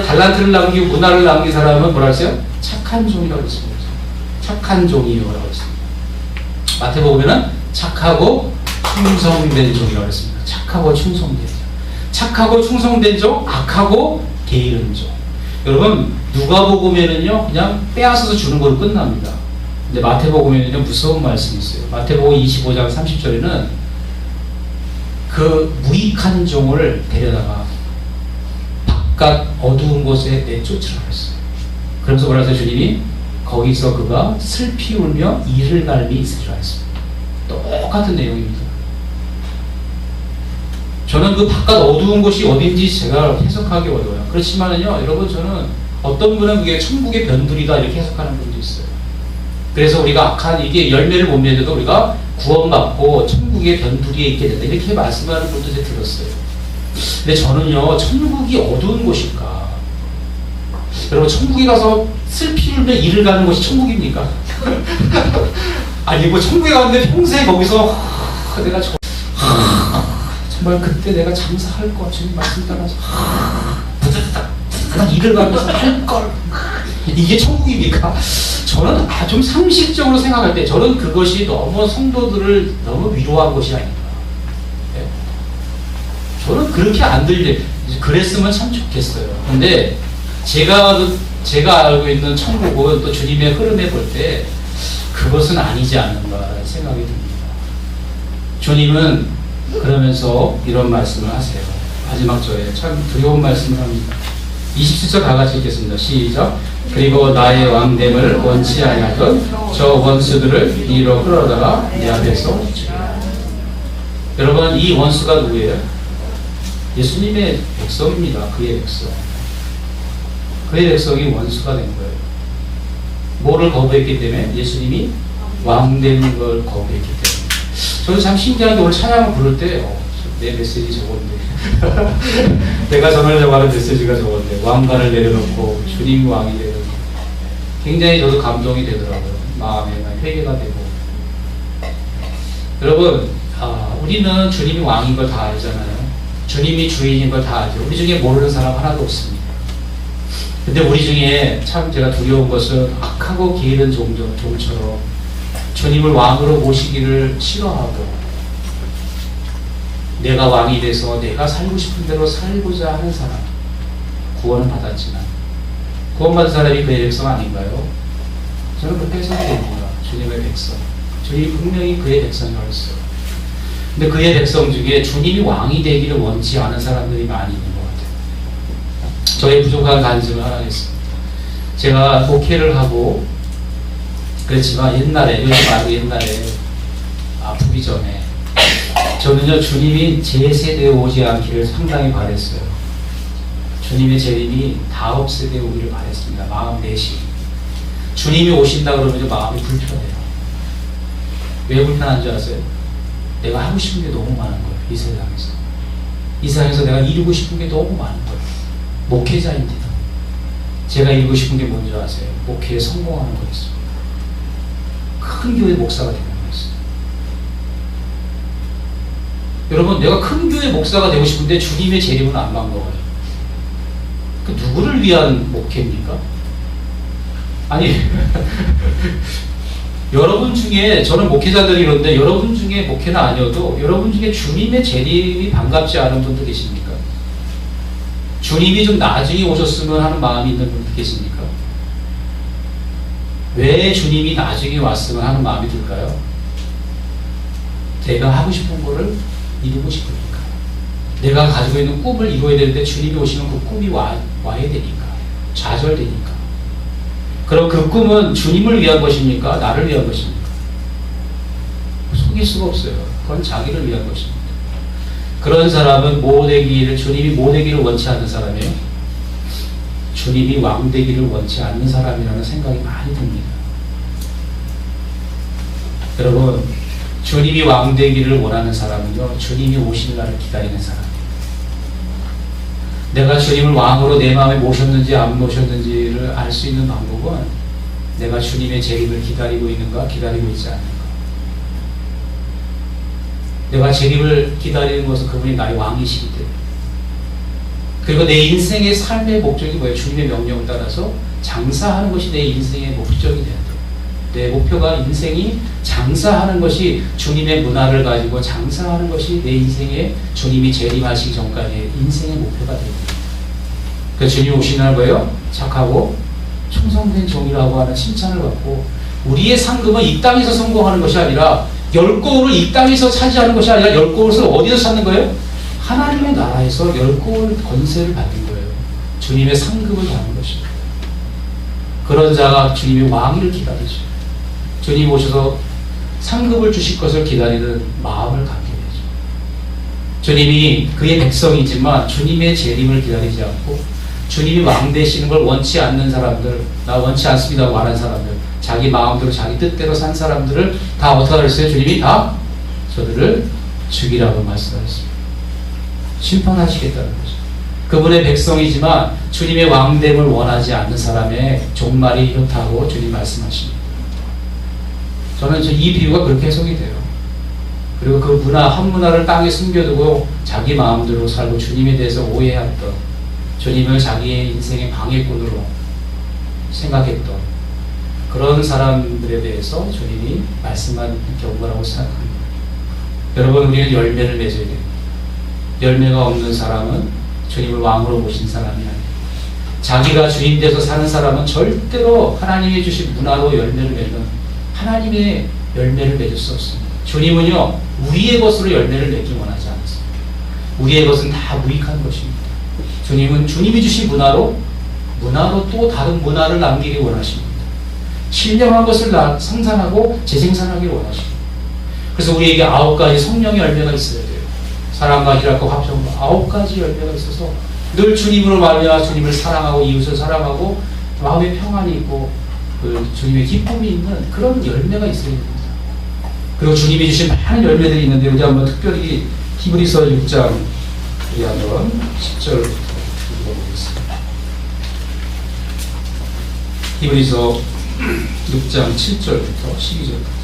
A: 달란트를 남기고 문화를 남긴 사람은 뭐라고 했어요? 착한 종이라고 했습니다. 착한 종이라고 했습니다. 마태복음에는 착하고 충성된 종이라고 했습니다. 착하고 충성된 종. 착하고 충성된 종, 악하고 게으른 종. 여러분 누가복음에는요 그냥 빼앗아서 주는 거로 끝납니다. 근데 마태복음에는요 무서운 말씀이 있어요. 마태복음 25장 30절에는 그 무익한 종을 데려다가 바깥 어두운 곳에 내쫓으라고 했어요. 그러면서 뭐라 해서 주님이 거기서 그가 슬피 울며 이를 갈미 있으리라 했습니다. 똑같은 내용입니다. 저는 그 바깥 어두운 곳이 어딘지 제가 해석하기 어려워요. 그렇지만은요, 여러분 저는 어떤 분은 그게 천국의 변두리다 이렇게 해석하는 분도 있어요. 그래서 우리가 악한 이게 열매를 못 맺어도 우리가 구원받고 천국의 변두리에 있게 된다 이렇게 말씀하는 분도 제가 들었어요. 근데 저는요, 천국이 어두운 곳일까? 여러분 천국에 가서 슬피 울며 이를 가는 곳이 천국입니까? 아니고 천국에 갔는데 평생 거기서 내가 정말 그때 내가 장사할 거 주님 말씀 따라서 일을 가면서 할 걸 이게 천국입니까? 저는 좀 상식적으로 생각할 때 저는 그것이 너무 성도들을 너무 위로한 것이 아닌가. 네? 저는 그렇게 안 들려. 그랬으면 참 좋겠어요. 근데 제가 알고 있는 천국은 또 주님의 흐름에 볼 때 그것은 아니지 않는가라는 생각이 듭니다. 주님은
B: 그러면서 이런 말씀을 하세요. 마지막 절에 참 두려운 말씀을 합니다. 27절 다 같이 읽겠습니다. 시작. 그리고 나의 왕됨을 원치 아니하던 저 원수들을 이리로 끌어다가 내 앞에서 죽이라. 여러분, 이 원수가 누구예요? 예수님의 백성입니다. 그의 백성. 그의 백성이 원수가 된 거예요. 뭐를 거부했기 때문에? 예수님이 왕 되는 걸 거부했기 때문에. 저는 참 신기한 게 오늘 찬양을 부를 때 내 메시지 저건데 내가 전하려고 하는 메시지가 저건데 왕관을 내려놓고 주님이 왕이 되는, 굉장히 저도 감동이 되더라고요. 마음에 회개가 되고. 여러분, 우리는 주님이 왕인 걸 다 알잖아요. 주님이 주인인 걸 다 알죠. 우리 중에 모르는 사람 하나도 없습니다. 근데 우리 중에 참 제가 두려운 것은 악하고 게으른 종처럼 주님을 왕으로 모시기를 싫어하고 내가 왕이 돼서 내가 살고 싶은 대로 살고자 하는 사람, 구원은 받았지만 구원받은 사람이 그의 백성 아닌가요? 저는 그렇게 해석이 됩니다. 주님의 백성. 주님이 분명히 그의 백성이라고 했어요. 근데 그의 백성 중에 주님이 왕이 되기를 원치 않은 사람들이 많이 있는 것 같아요. 저의 부족한 간증을 하나 하겠습니다. 제가 목회를 하고 그렇지만 옛날에, 요즘 말고 옛날에 아프기 전에 저는요, 주님이 제 세대에 오지 않기를 상당히 바랬어요. 주님의 재림이 다음 세대에 오기를 바랬습니다. 마음 내심. 주님이 오신다 그러면 마음이 불편해요. 왜 불편한 줄 아세요? 내가 하고 싶은 게 너무 많은 거예요. 이 세상에서. 이 세상에서 내가 이루고 싶은 게 너무 많은 거예요. 목회자입니다. 제가 이루고 싶은 게 뭔지 아세요? 목회에 성공하는 거였어요. 큰 교회 목사가 되는 거였어요. 여러분, 내가 큰 교회 목사가 되고 싶은데 주님의 재림은 안 반가워요. 그 누구를 위한 목회입니까? 아니 여러분 중에, 저는 목회자들이 이런데 여러분 중에 목회는 아니어도 여러분 중에 주님의 재림이 반갑지 않은 분도 계십니까? 주님이 좀 나중에 오셨으면 하는 마음이 있는 분도 계십니까? 왜 주님이 나중에 왔으면 하는 마음이 들까요? 내가 하고 싶은 거를 이루고 싶으니까. 내가 가지고 있는 꿈을 이루어야 되는데 주님이 오시면 그 꿈이 와야 되니까. 좌절되니까. 그럼 그 꿈은 주님을 위한 것입니까? 나를 위한 것입니까? 속일 수가 없어요. 그건 자기를 위한 것입니다. 그런 사람은 주님이 모되기를 원치 않는 사람이에요. 주님이 왕되기를 원치 않는 사람이라는 생각이 많이 듭니다. 여러분, 주님이 왕되기를 원하는 사람은요, 주님이 오시는 날을 기다리는 사람이에요. 내가 주님을 왕으로 내 마음에 모셨는지 안 모셨는지를 알 수 있는 방법은 내가 주님의 재림을 기다리고 있는가, 기다리고 있지 않는가. 내가 재림을 기다리는 것은 그분이 나의 왕이시기 때문에. 그리고 내 인생의 삶의 목적이 뭐예요? 주님의 명령을 따라서 장사하는 것이 내 인생의 목적이 돼야 돼요. 내 목표가 인생이 장사하는 것이, 주님의 문화를 가지고 장사하는 것이 내 인생의, 주님이 재림하시기 전까지의 인생의 목표가 됩니다. 그 주님 오시는 날 뭐예요? 착하고 충성된 종이라고 하는 칭찬을 받고, 우리의 상급은 이 땅에서 성공하는 것이 아니라, 10고울을 이 땅에서 차지하는 것이 아니라 10고울을 어디서 찾는 거예요? 하나님의 나라에서 10고울 권세를 받는 거예요. 주님의 상급을 받는 것입니다. 그런 자가 주님의 왕위를 기다리죠. 주님 오셔서 상급을 주실 것을 기다리는 마음을 갖게 되죠. 주님이 그의 백성이지만 주님의 재림을 기다리지 않고 주님이 왕 되시는 걸 원치 않는 사람들, 나 원치 않습니다고 말한 사람들, 자기 마음대로 자기 뜻대로 산 사람들을 다 어떻게 하셨어요? 주님이 다 저들을 죽이라고 말씀하셨습니다. 심판하시겠다는 거죠. 그분의 백성이지만 주님의 왕됨을 원하지 않는 사람의 종말이 이렇다고 주님 말씀하십니다. 저는 이 비유가 그렇게 해석이 돼요. 그리고 그 문화, 한 문화를 땅에 숨겨두고 자기 마음대로 살고 주님에 대해서 오해했던, 주님을 자기의 인생의 방해꾼으로 생각했던 그런 사람들에 대해서 주님이 말씀한 경고라고 생각합니다. 여러분, 우리는 열매를 맺어야 됩니다. 열매가 없는 사람은 주님을 왕으로 모신 사람이 아니에요. 자기가 주인 돼서 사는 사람은 절대로 하나님이 주신 문화로 열매를 맺는, 하나님의 열매를 맺을 수 없습니다. 주님은요, 우리의 것으로 열매를 맺기 원하지 않아요. 우리의 것은 다 무익한 것입니다. 주님은 주님이 주신 문화로 또 다른 문화를 남기기 원하십니다. 신령한 것을 생산하고 재생산하기를 원하십니다. 그래서 우리에게 9가지 성령의 열매가 있어야 돼요. 사랑과 희락과 화평과 9가지 열매가 있어서 늘 주님으로 말미암아 주님을 사랑하고 이웃을 사랑하고 마음에 평안이 있고 그 주님의 기쁨이 있는 그런 열매가 있어야 됩니다. 그리고 주님이 주신 많은 열매들이 있는데 우리 한번 특별히 히브리서 6장 우리 한번 10절 읽어보겠습니다. 히브리서 6장 7절부터 12절까지.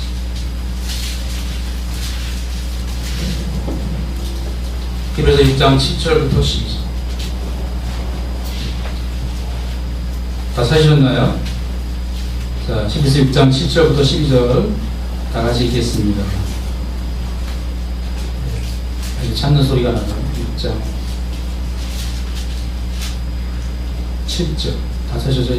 B: 히브리서 6장 7절부터 12절. 다 찾으셨나요? 자, 히브리서 6장 7절부터 12절 다 같이 읽겠습니다. 찾는 소리가 나요. 6장 7절 다 찾으셔서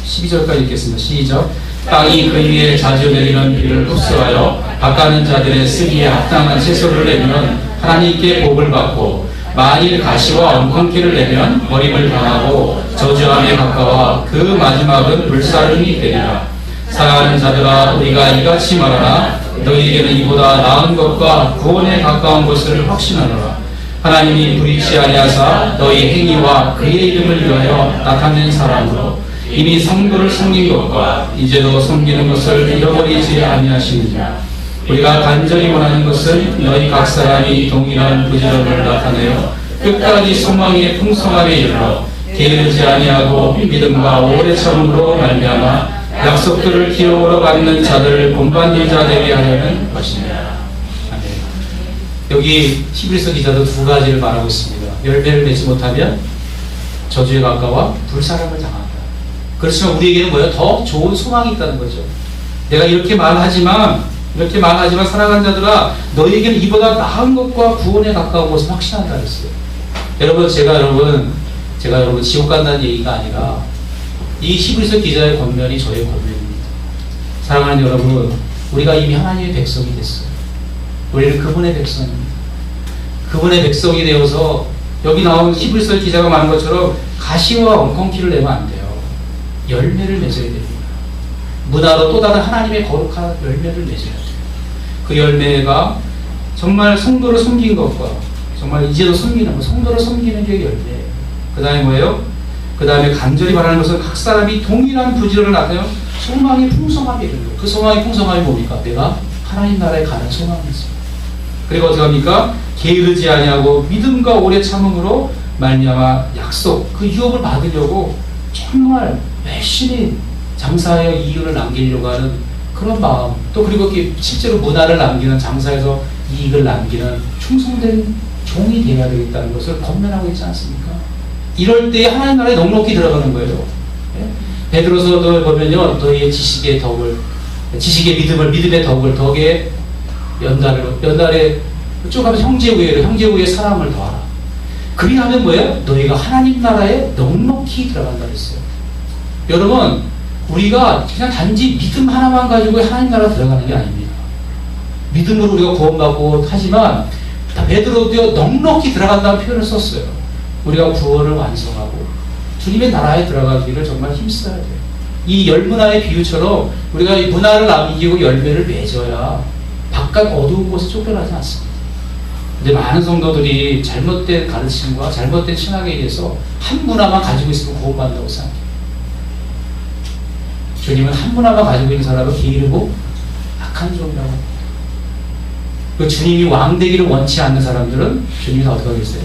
B: 12절까지 읽겠습니다. 시작. 땅이 그 위에 자주 내리는 비를 흡수하여 깎아는 자들의 쓰기에 합당한 채소를 내면 하나님께 복을 받고, 만일 가시와 엉겅퀴를 내면 버림을 당하고 저주함에 가까워 그 마지막은 불사름이 되리라. 사랑하는 자들아, 우리가 이같이 말하나 너희에게는 이보다 나은 것과 구원에 가까운 것을 확신하노라. 하나님이 불의치 아니하사 너희 행위와 그의 이름을 위하여 나타낸 사람으로 이미 성도를 섬긴 것과 이제도 섬기는 것을 잃어버리지 아니하시느냐. 우리가 간절히 원하는 것은 너희 각 사람이 동일한 부지런을 나타내어 끝까지 소망의 풍성함에 이르러 게으르지 아니하고 믿음과 오래 참음으로 말미암아 약속들을 기록으로 받는 자들을 본받는 자 되게 하려는 것이니라. 여기 히브리서 기자도 2가지를 말하고 있습니다. 열매를 맺지 못하면 저주에 가까워 불사람을 당한다. 그렇지만 우리에게는 뭐예요? 더 좋은 소망이 있다는 거죠. 내가 이렇게 말하지만 사랑하는 자들아, 너희에게는 이보다 나은 것과 구원에 가까운 것을 확신한다 그랬어요. 여러분, 제가 여러분 지옥 간다는 얘기가 아니라 이 히브리서 기자의 권면이 저의 권면입니다. 사랑하는 여러분, 우리가 이미 하나님의 백성이 됐어요. 우리는 그분의 백성입니다. 그분의 백성이 되어서 여기 나온 히브리서 기자가 말한 것처럼 가시와 엉겅퀴를 내면 안 돼요. 열매를 맺어야 됩니다. 문화로 또 다른 하나님의 거룩한 열매를 맺어야 돼요. 그 열매가 정말 성도를 섬긴 것과 정말 이제도 섬기는 것, 성도를 섬기는 게 열매예요. 그 다음에 뭐예요? 그 다음에 간절히 바라는 것은 각 사람이 동일한 부지런을 나타내며 소망의 풍성함이 이르는 거예요. 그 소망의 풍성함이 뭡니까? 내가 하나님 나라에 가는 소망이 있습니다. 그리고 어떻게 합니까? 게으르지 아니하고 믿음과 오래 참음으로 말미암아 약속, 그 유업을 받으려고 정말 열심히 장사하여 이익을 남기려고 하는 그런 마음, 또 그리고 실제로 문화를 남기는, 장사에서 이익을 남기는 충성된 종이 되어야 되겠다는 것을 권면하고 있지 않습니까? 이럴 때 하나님 나라에 넉넉히 들어가는 거예요. 베드로서도 보면요, 너희의 지식의 덕을, 지식의 믿음을, 믿음의 덕에 연달에 쭉 가면서 형제 우애의 사랑을 더하라. 그리하면 뭐예요? 너희가 하나님 나라에 넉넉히 들어간다 그랬어요. 여러분, 우리가 그냥 단지 믿음 하나만 가지고 하나님 나라 들어가는 게 아닙니다. 믿음으로 우리가 구원받고 하지만 베드로도 넉넉히 들어간다는 표현을 썼어요. 우리가 구원을 완성하고 주님의 나라에 들어가기를 정말 힘써야 돼요. 이 열문화의 비유처럼 우리가 이 문화를 남기고 열매를 맺어야 바깥 어두운 곳에 쫓겨나지 않습니다. 근데 많은 성도들이 잘못된 가르침과 잘못된 신학에 의해서 한 문화만 가지고 있으면 구원받는다고 생각해요. 주님은 한 문화만 가지고 있는 사람은 게으르고 악한 종이라고 합니다. 그 주님이 왕되기를 원치 않는 사람들은 주님이 다 어떻게 하겠어요?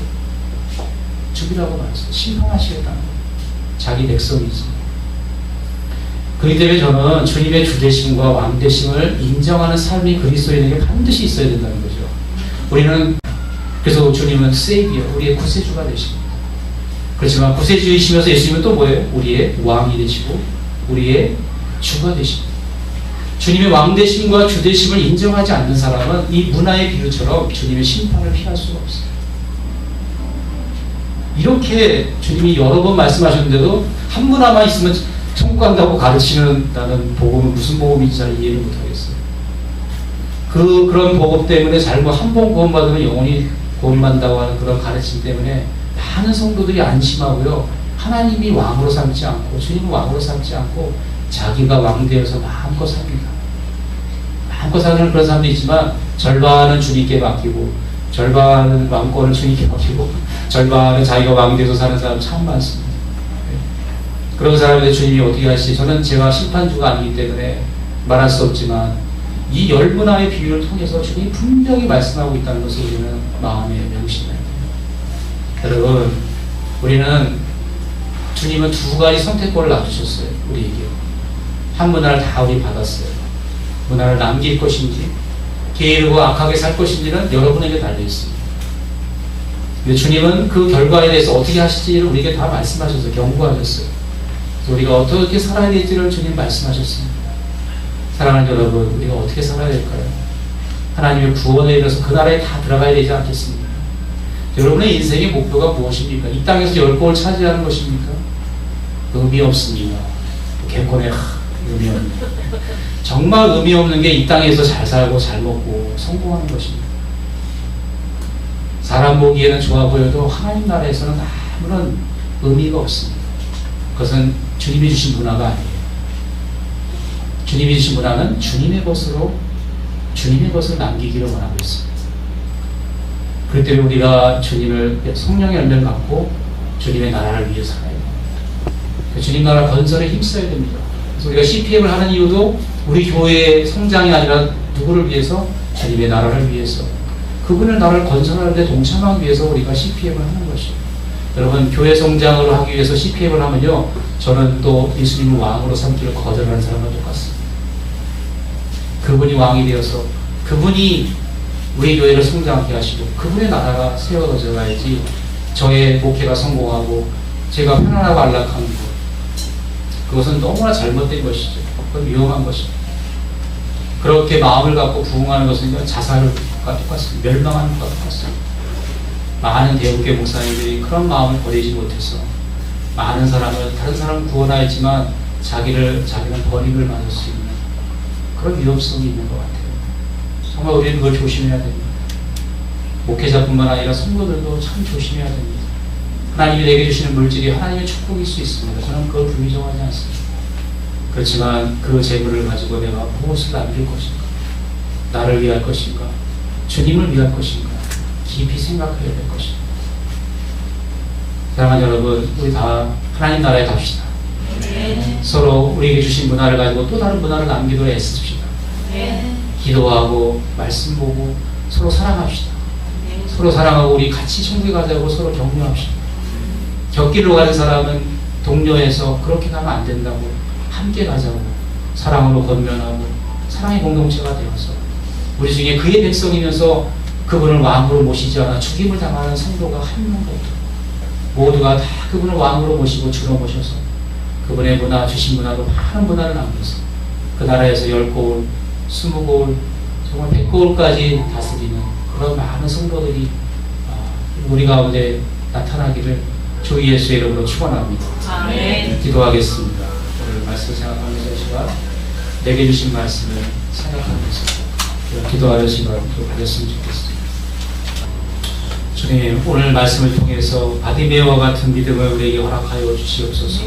B: 죽이라고 말했어요. 심판하시겠다는 거예요. 자기 백성이지. 그렇기 때문에 저는 주님의 주되심과 왕되심을 인정하는 삶이 그리스도인에게 반드시 있어야 된다는 거죠. 우리는 그래서 주님은 세이비어, 우리의 구세주가 되십니다. 그렇지만 구세주이시면서 예수님은 또 뭐예요? 우리의 왕이 되시고 우리의 주가 되십니다. 주님의 왕되심과 주되심을 인정하지 않는 사람은 이 문화의 비유처럼 주님의 심판을 피할 수가 없어요. 이렇게 주님이 여러 번 말씀하셨는데도 한 문화만 있으면 천국 간다고 가르치는 나는 복음은 무슨 복음인지 잘 이해를 못하겠어요. 그런 복음 때문에 잘못 한 번 구원받으면 영원히 구원받는다고 하는 그런 가르침 때문에 많은 성도들이 안심하고요. 하나님이 왕으로 삼지 않고 주님을 왕으로 삼지 않고 자기가 왕 되어서 마음껏 삽니다. 마음껏 사는 그런 사람도 있지만 절반은 주님께 맡기고 절반은 왕권을 주님께 맡기고 절반은 자기가 왕이 돼서 사는 사람 참 많습니다. 그런 사람한테 주님이 어떻게 하시지? 저는 제가 심판주가 아니기 때문에 말할 수 없지만 이 열문화의 비유를 통해서 주님이 분명히 말씀하고 있다는 것을 우리는 마음에 명심해야 돼요. 여러분, 우리는 주님은 두 가지 선택권을 놔두셨어요. 우리에게. 한 문화를 다 우리 받았어요. 문화를 남길 것인지 게으르고 악하게 살 것인지는 여러분에게 달려있습니다. 근데 주님은 그 결과에 대해서 어떻게 하실지를 우리에게 다 말씀하셔서 경고하셨어요. 그래서 우리가 어떻게 살아야 될지를 주님 말씀하셨습니다. 사랑하는 여러분, 우리가 어떻게 살아야 될까요? 하나님의 구원에 이르러서 그 나라에 다 들어가야 되지 않겠습니까? 여러분의 인생의 목표가 무엇입니까? 이 땅에서 열공을 차지하는 것입니까? 의미 없습니다. 개콘에 의미 없는 정말 의미 없는 게 이 땅에서 잘 살고 잘 먹고 성공하는 것입니다. 사람 보기에는 좋아 보여도 하나님 나라에서는 아무런 의미가 없습니다. 그것은 주님이 주신 문화가 아니에요. 주님이 주신 문화는 주님의 것으로 주님의 것을 남기기를 원하고 있습니다. 그렇기 때문에 우리가 주님을 성령의 열매를 갖고 주님의 나라를 위해 살아야 됩니다. 주님 나라 건설에 힘써야 됩니다. 그래서 우리가 CPM을 하는 이유도 우리 교회의 성장이 아니라 누구를 위해서? 주님의 나라를 위해서. 그분의 나라를 건설하는 데 동참하기 위해서 우리가 CPM을 하는 것이에요. 여러분, 교회 성장을 하기 위해서 CPM을 하면요, 저는 또 예수님을 왕으로 삼기를 거절하는 사람과 똑같습니다. 그분이 왕이 되어서 그분이 우리 교회를 성장하게 하시고 그분의 나라가 세워져 가야지 저의 목회가 성공하고 제가 편안하고 안락한 것, 그것은 너무나 잘못된 것이죠. 그건 위험한 것입니다. 그렇게 마음을 갖고 부흥하는 것은 자살과 똑같습니다. 멸망하는 것과 똑같습니다. 많은 대우교 목사님들이 그런 마음을 버리지 못해서 많은 사람을, 다른 사람을 구원하였지만 자기는 버림을 맞을 수 있는 그런 위험성이 있는 것 같아요. 정말 우리는 그걸 조심해야 됩니다. 목회자뿐만 아니라 성도들도 참 조심해야 됩니다. 하나님이 내게 주시는 물질이 하나님의 축복일 수 있습니다. 저는 그걸 부인정하지 않습니다. 그렇지만 그 재물을 가지고 내가 무엇을 남길 것인가? 나를 위할 것인가? 주님을 위할 것인가? 깊이 생각해야 될 것입니다. 사랑하는 여러분, 우리 다 하나님 나라에 갑시다. 서로 우리에게 주신 문화를 가지고 또 다른 문화를 남기도록 애쓰십시다. 기도하고 말씀 보고 서로 사랑합시다. 서로 사랑하고 우리 같이 천국에 가자고 서로 격려합시다. 곁길로 가는 사람은 동료해서 그렇게 가면 안 된다고, 함께 가자고, 사랑으로 건면하고 사랑의 공동체가 되어서 우리 중에 그의 백성이면서 그분을 왕으로 모시지 않아 죽임을 당하는 성도가 한 명도 없도록 모두가 다 그분을 왕으로 모시고 주로 모셔서 그분의 문화, 주신 문화로 많은 문화를 남겨서 그 나라에서 10고을, 20고을, 정말 100고을까지 다스리는 그런 많은 성도들이 우리 가운데 나타나기를 주 예수의 이름으로 축원합니다.
C: 아멘.
B: 기도하겠습니다. 오늘 말씀 생각하면서 시간 내게 주신 말씀을 생각하면서 기도하는 시간을 가졌으면 좋겠습니다. 주님, 오늘 말씀을 통해서 바디메어와 같은 믿음을 우리에게 허락하여 주시옵소서.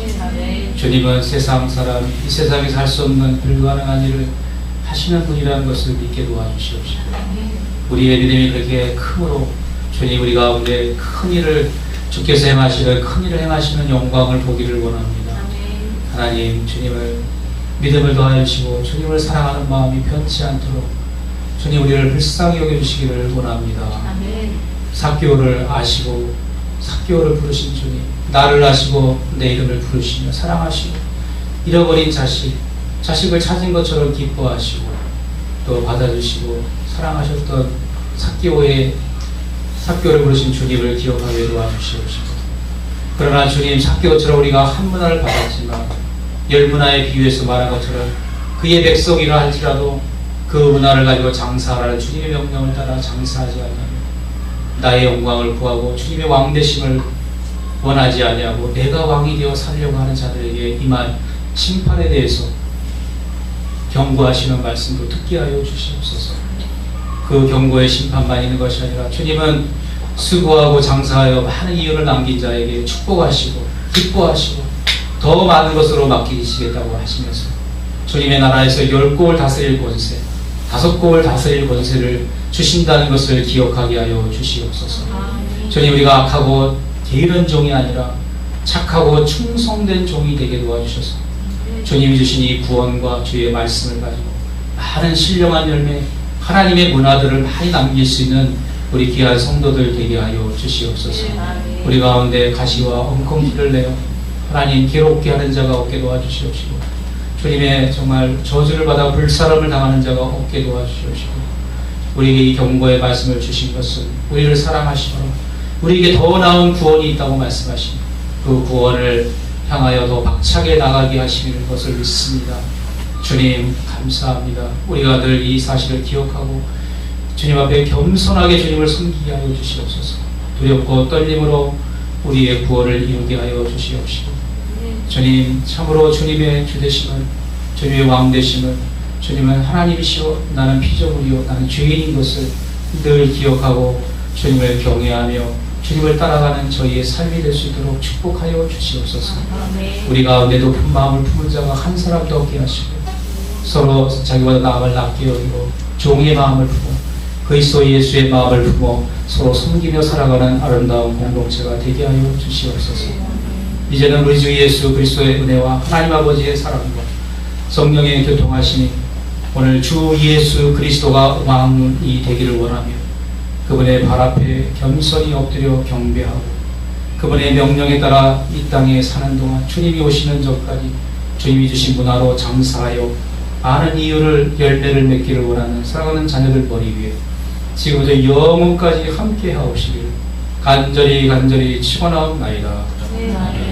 B: 주님은 세상 사람, 이 세상에서 할 수 없는 불가능한 일을 하시는 분이라는 것을 믿게 도와주시옵시고, 우리의 믿음이 그렇게 크므로 주님 우리 가운데 큰 일을 주께서 행하시는 큰 일을 행하시는 영광을 보기를 원합니다. 하나님, 주님을 믿음을 더하여 주시고 주님을 사랑하는 마음이 변치 않도록 주님 우리를 불쌍히 여겨주시기를 원합니다. 삭개오를 아시고 삭개오를 부르신 주님, 나를 아시고 내 이름을 부르시며 사랑하시고 잃어버린 자식을 찾은 것처럼 기뻐하시고 또 받아주시고 사랑하셨던 삭개오를 부르신 주님을 기억하게 도와주시옵시고, 그러나 주님, 삭개오처럼 우리가 한 문화를 받았지만 열 문화에 비유해서 말한 것처럼 그의 백성이라 할지라도 그 문화를 가지고 장사하라는 주님의 명령을 따라 장사하지 아니하며 나의 영광을 구하고 주님의 왕되심을 원하지 아니하고 내가 왕이 되어 살려고 하는 자들에게 임한 심판에 대해서 경고하시는 말씀도 듣게 하여 주시옵소서. 그 경고의 심판만 있는 것이 아니라 주님은 수고하고 장사하여 많은 이윤을 남긴 자에게 축복하시고 기뻐하시고 더 많은 것으로 맡기시겠다고 하시면서 주님의 나라에서 10국을 다스릴 권세, 5국을 다스릴 권세를 주신다는 것을 기억하게 하여 주시옵소서. 주님, 우리가 악하고 게으른 종이 아니라 착하고 충성된 종이 되게 도와주셔서 주님이 주신 이 구원과 주의 말씀을 가지고 많은 신령한 열매, 하나님의 문화들을 많이 남길 수 있는 우리 귀한 성도들 되게 하여 주시옵소서. 우리 가운데 가시와 엉겅퀴를 내어 하나님 괴롭게 하는 자가 없게 도와주시옵시고, 주님의 정말 저주를 받아 불사람을 당하는 자가 없게 도와주시옵시고, 우리에게 이 경고의 말씀을 주신 것은 우리를 사랑하시므로 우리에게 더 나은 구원이 있다고 말씀하시니 그 구원을 향하여 더 박차게 나가게 하시는 것을 믿습니다. 주님 감사합니다. 우리가 늘 이 사실을 기억하고 주님 앞에 겸손하게 주님을 섬기게 하여 주시옵소서. 두렵고 떨림으로 우리의 구원을 이루게 하여 주시옵시고, 주님 참으로 주님의 주되심을, 주님의 왕되심을, 주님은 하나님이시오 나는 피조물이요 나는 죄인인 것을 늘 기억하고 주님을 경외하며 주님을 따라가는 저희의 삶이 될 수 있도록 축복하여 주시옵소서. 우리 가운데 높은 마음을 품은 자가 한 사람도 없게 하시고, 서로 자기보다 나음을 낮게 여기고 종의 마음을 품어 그리스도 예수의 마음을 품어 서로 섬기며 살아가는 아름다운 공동체가 되게 하여 주시옵소서. 이제는 우리 주 예수 그리스도의 은혜와 하나님 아버지의 사랑과 성령의 교통하심이 오늘 주 예수 그리스도가 왕이 되기를 원하며 그분의 발 앞에 겸손히 엎드려 경배하고 그분의 명령에 따라 이 땅에 사는 동안 주님이 오시는 전까지 주님이 주신 문화로 장사하여 많은 이유를 열매를 맺기를 원하는 사랑하는 자녀들 머리 위에 지금부터 영원까지 함께 하옵시길 간절히 축원하옵나이다. 아멘.